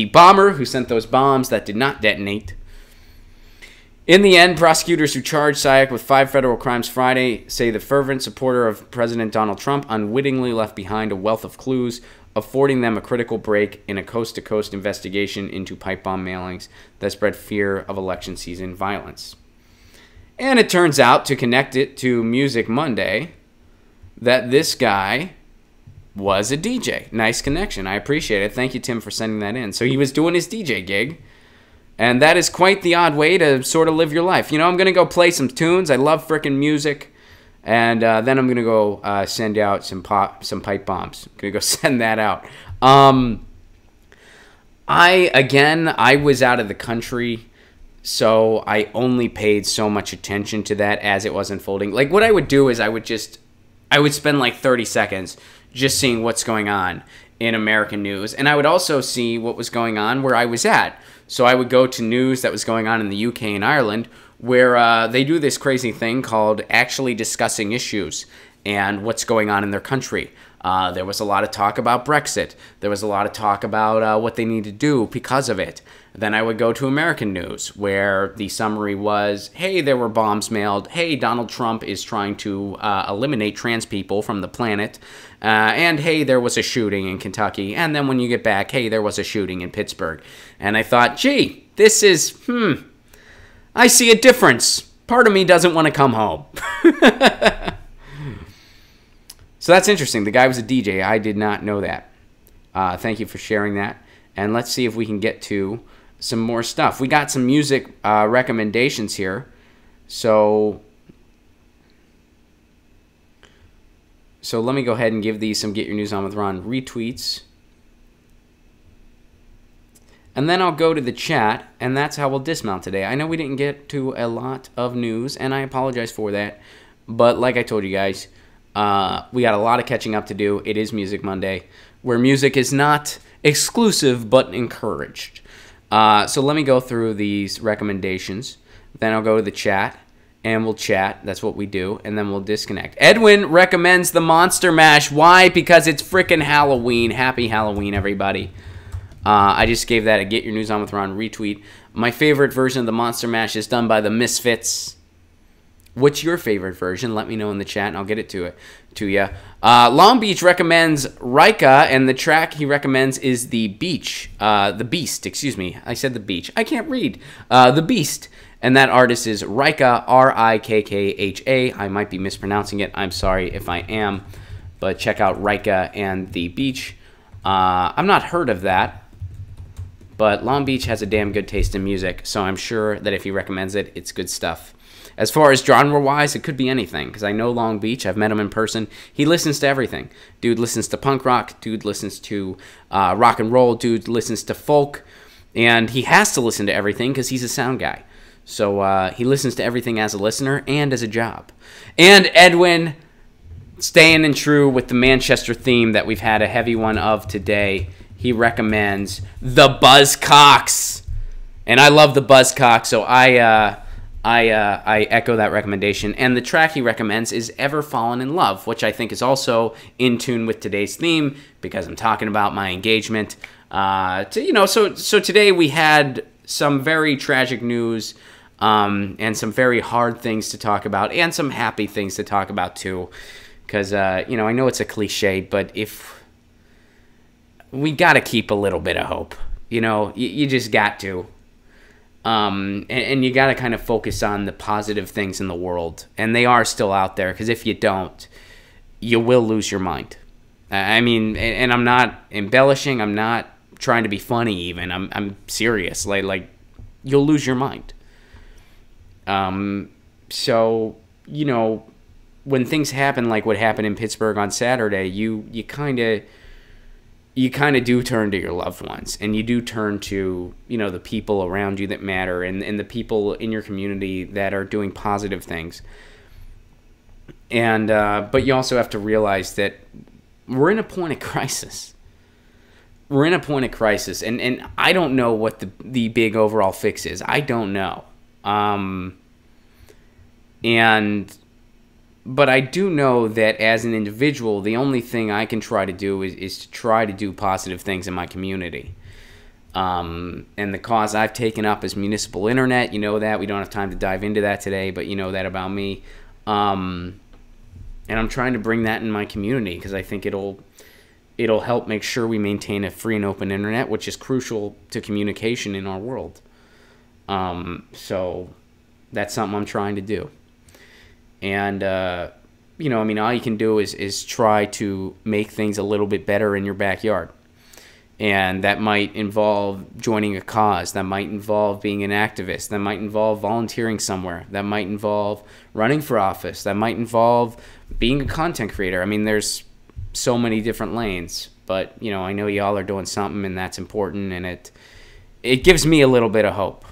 bomber who sent those bombs that did not detonate. In the end, prosecutors who charged Sayoc with 5 federal crimes Friday say the fervent supporter of President Donald Trump unwittingly left behind a wealth of clues, affording them a critical break in a coast-to-coast investigation into pipe bomb mailings that spread fear of election season violence. And it turns out, to connect it to Music Monday, that this guy was a DJ. Nice connection. I appreciate it. Thank you, Tim, for sending that in. So he was doing his DJ gig, and that is quite the odd way to sort of live your life. You know, I'm going to go play some tunes. I love frickin' music, and then I'm going to go send out some pipe bombs. I'm going to go send that out. I was out of the country, so I only paid so much attention to that as it was unfolding. Like, what I would do is I would spend like 30 seconds just seeing what's going on in American news. And I would also see what was going on where I was at. So I would go to news that was going on in the UK and Ireland, where they do this crazy thing called actually discussing issues and what's going on in their country. There was a lot of talk about Brexit. There was a lot of talk about what they need to do because of it. Then I would go to American news, where the summary was, hey, there were bombs mailed. Hey, Donald Trump is trying to eliminate trans people from the planet. And, hey, there was a shooting in Kentucky. And then when you get back, hey, there was a shooting in Pittsburgh. And I thought, gee, this is, I see a difference. Part of me doesn't want to come home. So that's interesting. The guy was a DJ. I did not know that. Thank you for sharing that. And let's see if we can get to some more stuff. We got some music recommendations here. So let me go ahead and give these some Get Your News On with Ron retweets. And then I'll go to the chat, and that's how we'll dismount today. I know we didn't get to a lot of news, and I apologize for that. But like I told you guys, we got a lot of catching up to do. It is Music Monday, where music is not exclusive but encouraged. So let me go through these recommendations. Then I'll go to the chat, and we'll chat. That's what we do, and then we'll disconnect. Edwin recommends the Monster Mash. Why? Because it's frickin' Halloween. Happy Halloween, everybody. I just gave that a Get Your News On with Ron retweet. My favorite version of the Monster Mash is done by the Misfits. What's your favorite version? Let me know in the chat, and I'll get it to you. Long Beach recommends Rika, and the track he recommends is The Beach. The Beast, excuse me. I said The Beach. I can't read. The Beast. And that artist is Rika, R-I-K-K-H-A. I might be mispronouncing it. I'm sorry if I am. But check out Rika and The Beach. I've not heard of that. But Long Beach has a damn good taste in music, so I'm sure that if he recommends it, it's good stuff. As far as genre-wise, it could be anything, because I know Long Beach. I've met him in person. He listens to everything. Dude listens to punk rock. Dude listens to rock and roll. Dude listens to folk. And he has to listen to everything because he's a sound guy. So he listens to everything as a listener and as a job. And Edwin, staying in true with the Manchester theme that we've had a heavy one of today, he recommends the Buzzcocks. And I love the Buzzcocks, so I echo that recommendation. And the track he recommends is Ever Fallen in Love, which I think is also in tune with today's theme because I'm talking about my engagement. So today we had some very tragic news and some very hard things to talk about and some happy things to talk about too. Because, I know it's a cliche, but if we got to keep a little bit of hope. You just got to. And you got to kind of focus on the positive things in the world. And they are still out there, because if you don't, you will lose your mind. I mean, and I'm not embellishing. I'm not trying to be funny even. I'm serious. Like you'll lose your mind. So, when things happen like what happened in Pittsburgh on Saturday, you kind of do turn to your loved ones, and you do turn to, the people around you that matter, and the people in your community that are doing positive things. And but you also have to realize that we're in a point of crisis. We're in a point of crisis, and I don't know what the big overall fix is. I don't know. But I do know that as an individual, the only thing I can try to do is to try to do positive things in my community. And the cause I've taken up is municipal internet. You know that. We don't have time to dive into that today, but you know that about me. And I'm trying to bring that in my community because I think it'll help make sure we maintain a free and open internet, which is crucial to communication in our world. So that's something I'm trying to do. And, all you can do is try to make things a little bit better in your backyard. And that might involve joining a cause. That might involve being an activist. That might involve volunteering somewhere. That might involve running for office. That might involve being a content creator. I mean, there's so many different lanes. But, I know y'all are doing something, and that's important. And it gives me a little bit of hope.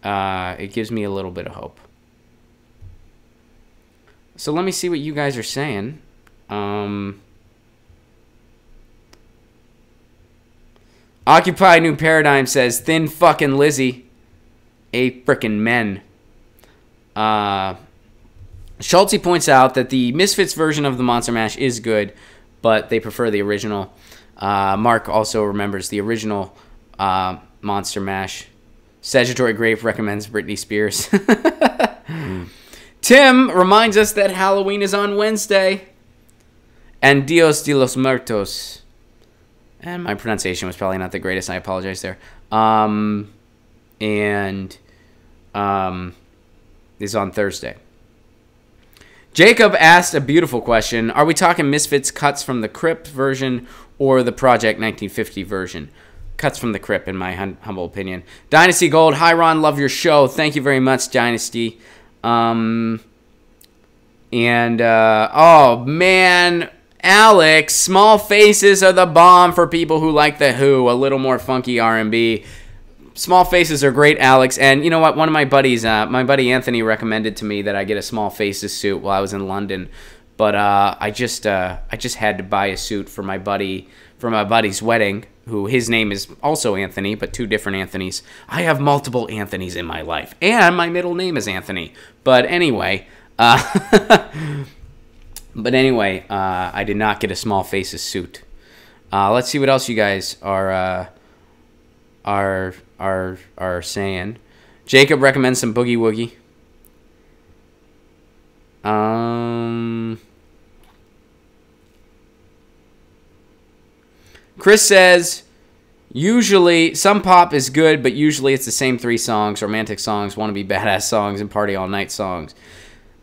It gives me a little bit of hope. So let me see what you guys are saying. Occupy New Paradigm says, thin fucking Lizzie. A frickin' men. Schultze points out that the Misfits version of the Monster Mash is good, but they prefer the original. Mark also remembers the original Monster Mash. Sagittary Grape recommends Britney Spears. Tim reminds us that Halloween is on Wednesday. And Dios de los Muertos. And my pronunciation was probably not the greatest. I apologize there. Is on Thursday. Jacob asked a beautiful question. Are we talking Misfits cuts from the Crypt version or the Project 1950 version? Cuts from the Crypt, in my humble opinion. Dynasty Gold. Hi, Ron. Love your show. Thank you very much, Dynasty. Oh, man. Alex, Small Faces are the bomb for people who like The Who. A little more funky R&B. Small Faces are great, Alex. And you know what? One of my buddies, my buddy Anthony, recommended to me that I get a Small Faces suit while I was in London. But I just had to buy a suit for my buddy's wedding, who his name is also Anthony, but two different Anthonys. I have multiple Anthonys in my life, and my middle name is Anthony. But anyway, I did not get a Small Faces suit. Let's see what else you guys are saying. Jacob recommends some Boogie Woogie. Chris says, usually some pop is good, but usually it's the same three songs: romantic songs, wannabe badass songs, and party all night songs.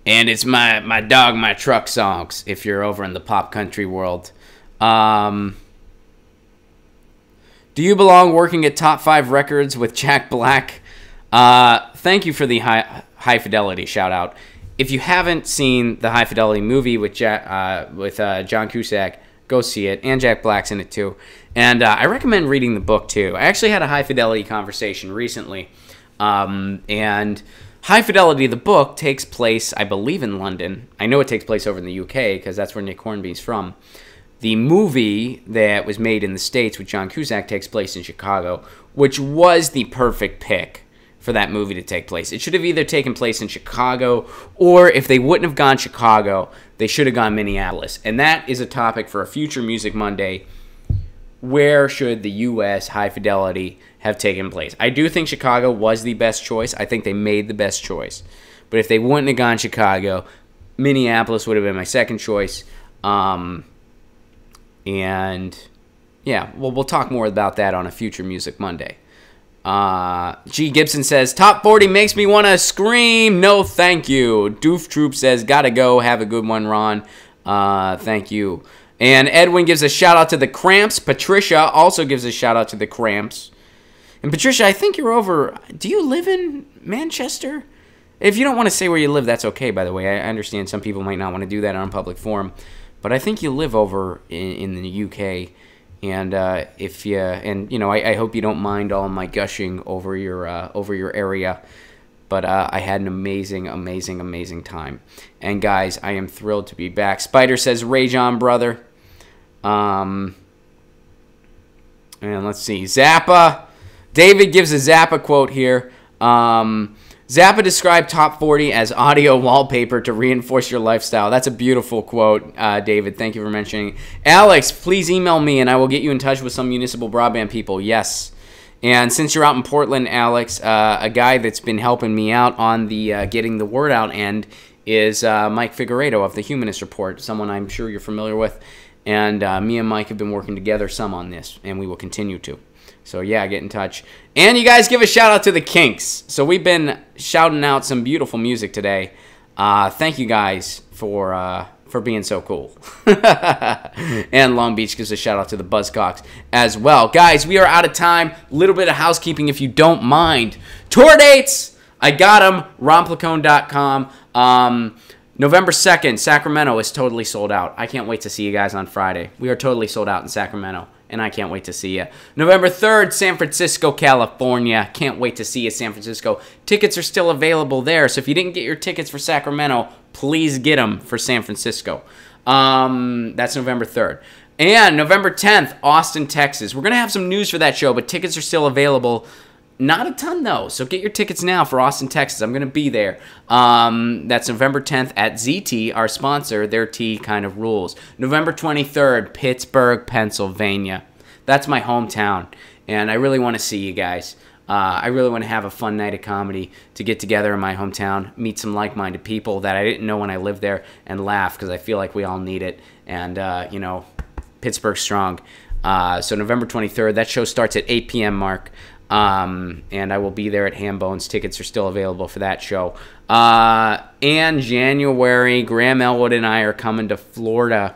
And it's my dog, my truck songs, if you're over in the pop country world. Do you belong working at Top 5 Records with Jack Black? Thank you for the high fidelity shout out. If you haven't seen the High Fidelity movie with John Cusack, go see it. And Jack Black's in it too. And I recommend reading the book too. I actually had a High Fidelity conversation recently. And High Fidelity, the book, takes place, I believe, in London. I know it takes place over in the UK because that's where Nick Hornby's from. The movie that was made in the States with John Cusack takes place in Chicago, which was the perfect pick for that movie to take place. It should have either taken place in Chicago, or if they wouldn't have gone Chicago, they should have gone Minneapolis. And that is a topic for a future Music Monday. Where should the U.S. High Fidelity have taken place? I do think Chicago was the best choice. I think they made the best choice. But if they wouldn't have gone Chicago, Minneapolis would have been my second choice. And yeah, well, we'll talk more about that on a future Music Monday. G. Gibson says, Top 40 makes me want to scream. No, thank you. Doof Troop says, gotta go. Have a good one, Ron. Thank you. And Edwin gives a shout out to the Cramps. Patricia also gives a shout out to the Cramps. And Patricia, I think you're over. Do you live in Manchester? If you don't want to say where you live, that's okay, by the way. I understand some people might not want to do that on a public forum. But I think you live over in the UK. And if you, and you know, I hope you don't mind all my gushing over your area. But I had an amazing time. And guys, I am thrilled to be back. Spider says, Rage on, brother. And let's see, Zappa. David gives a Zappa quote here. Zappa described Top 40 as audio wallpaper to reinforce your lifestyle. That's a beautiful quote, David. Thank you for mentioning. Alex, please email me and I will get you in touch with some municipal broadband people. Yes. And since you're out in Portland, Alex, a guy that's been helping me out on the getting the word out end is Mike Figueredo of the Humanist Report, someone I'm sure you're familiar with. And me and Mike have been working together some on this, and we will continue to. So, yeah, get in touch. And you guys give a shout-out to the Kinks. So we've been shouting out some beautiful music today. Thank you guys for being so cool. And Long Beach gives a shout-out to the Buzzcocks as well. Guys, we are out of time. A little bit of housekeeping if you don't mind. Tour dates! I got them. Romplicone.com. November 2nd, Sacramento is totally sold out. I can't wait to see you guys on Friday. We are totally sold out in Sacramento, and I can't wait to see you. November 3rd, San Francisco, California. Can't wait to see you, San Francisco. Tickets are still available there, so if you didn't get your tickets for Sacramento, please get them for San Francisco. That's November 3rd. And November 10th, Austin, Texas. We're going to have some news for that show, but tickets are still available. Not a ton, though, so get your tickets now for Austin, Texas. I'm going to be there. That's November 10th at ZT, our sponsor. Their tea kind of rules. November 23rd, Pittsburgh, Pennsylvania. That's my hometown, and I really want to see you guys. I really want to have a fun night of comedy to get together in my hometown, meet some like-minded people that I didn't know when I lived there, and laugh, because I feel like we all need it. And, you know, Pittsburgh strong. So November 23rd, that show starts at 8 p.m. mark. And I will be there at Hambones. Tickets are still available for that show. And January, Graham Elwood and I are coming to Florida.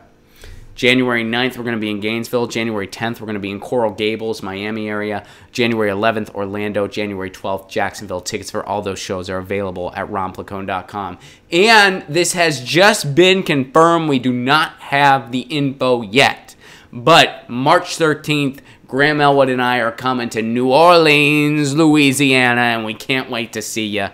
January 9th, we're going to be in Gainesville. January 10th, we're going to be in Coral Gables, Miami area. January 11th, Orlando. January 12th, Jacksonville. Tickets for all those shows are available at ronplacone.com. And this has just been confirmed. We do not have the info yet. But March 13th, Graham Elwood and I are coming to New Orleans, Louisiana, and we can't wait to see you.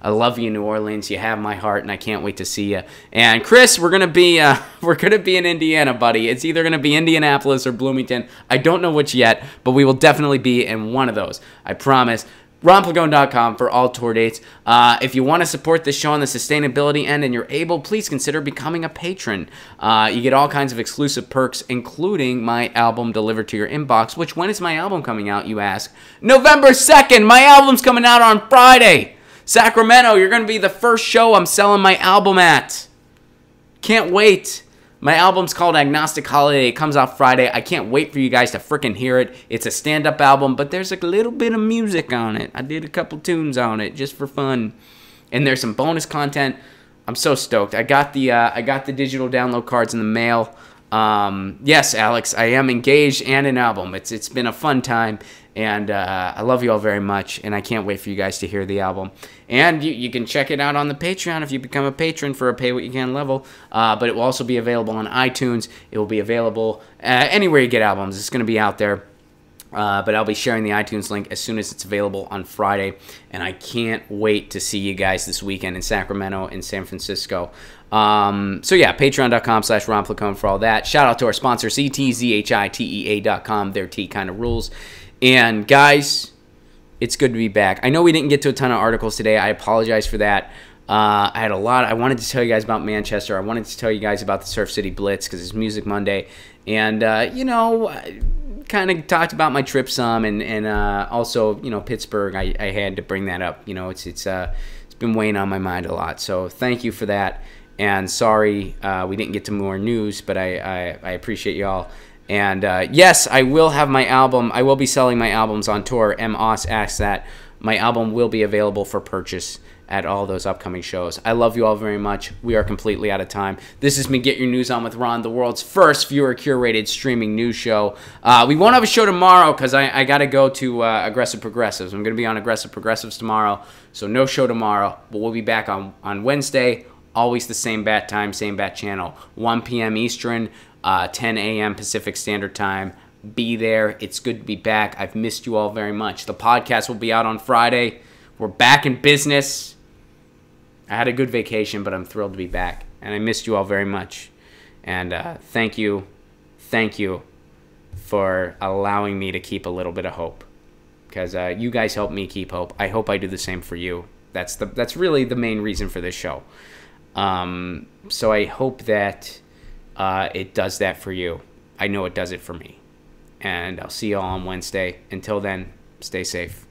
I love you, New Orleans. You have my heart, and I can't wait to see you. And Chris, we're gonna be in Indiana, buddy. It's either gonna be Indianapolis or Bloomington. I don't know which yet, but we will definitely be in one of those. I promise. ronplacone.com for all tour dates. If you want to support this show on the sustainability end and you're able, please consider becoming a patron. You get all kinds of exclusive perks, including my album delivered to your inbox. Which, when is my album coming out, you ask? November 2nd. My album's coming out on Friday. Sacramento, you're going to be the first show I'm selling my album at. Can't wait. My album's called Agnostic Holiday. It comes out Friday. I can't wait for you guys to freaking hear it. It's a stand-up album, but there's a little bit of music on it. I did a couple tunes on it just for fun. And there's some bonus content. I'm so stoked. I got the digital download cards in the mail. Yes, Alex, I am engaged and an album. It's been a fun time. And I love you all very much, and I can't wait for you guys to hear the album. And you can check it out on the Patreon if you become a patron for a pay-what-you-can level. But it will also be available on iTunes. It will be available anywhere you get albums. It's going to be out there. But I'll be sharing the iTunes link as soon as it's available on Friday. And I can't wait to see you guys this weekend in Sacramento and San Francisco. So yeah, patreon.com/ronplacone for all that. Shout out to our sponsor, ctzhitea.com. Their tea kind of rules. And guys, it's good to be back. I know we didn't get to a ton of articles today. I apologize for that. I had a lot. I wanted to tell you guys about Manchester. I wanted to tell you guys about the Surf City Blitz because it's Music Monday. And, you know, I kind of talked about my trip some. And also, you know, Pittsburgh, I had to bring that up. You know, it's been weighing on my mind a lot. So thank you for that. And sorry we didn't get to more news, but I appreciate y'all. And yes, I will have my album. I will be selling my albums on tour. M. Oss asked that. My album will be available for purchase at all those upcoming shows. I love you all very much. We are completely out of time. This has been Get Your News On with Ron, the world's first viewer-curated streaming news show. We won't have a show tomorrow because I got to go to Aggressive Progressives. I'm going to be on Aggressive Progressives tomorrow, so no show tomorrow. But we'll be back on Wednesday. Always the same bat time, same bat channel. 1 p.m. Eastern. 10 a.m. Pacific Standard Time. Be there. It's good to be back. I've missed you all very much. The podcast will be out on Friday. We're back in business. I had a good vacation, but I'm thrilled to be back. And I missed you all very much. And thank you for allowing me to keep a little bit of hope. Because you guys help me keep hope. I hope I do the same for you. That's really the main reason for this show. So I hope that it does that for you. I know it does it for me. And I'll see you all on Wednesday. Until then, stay safe.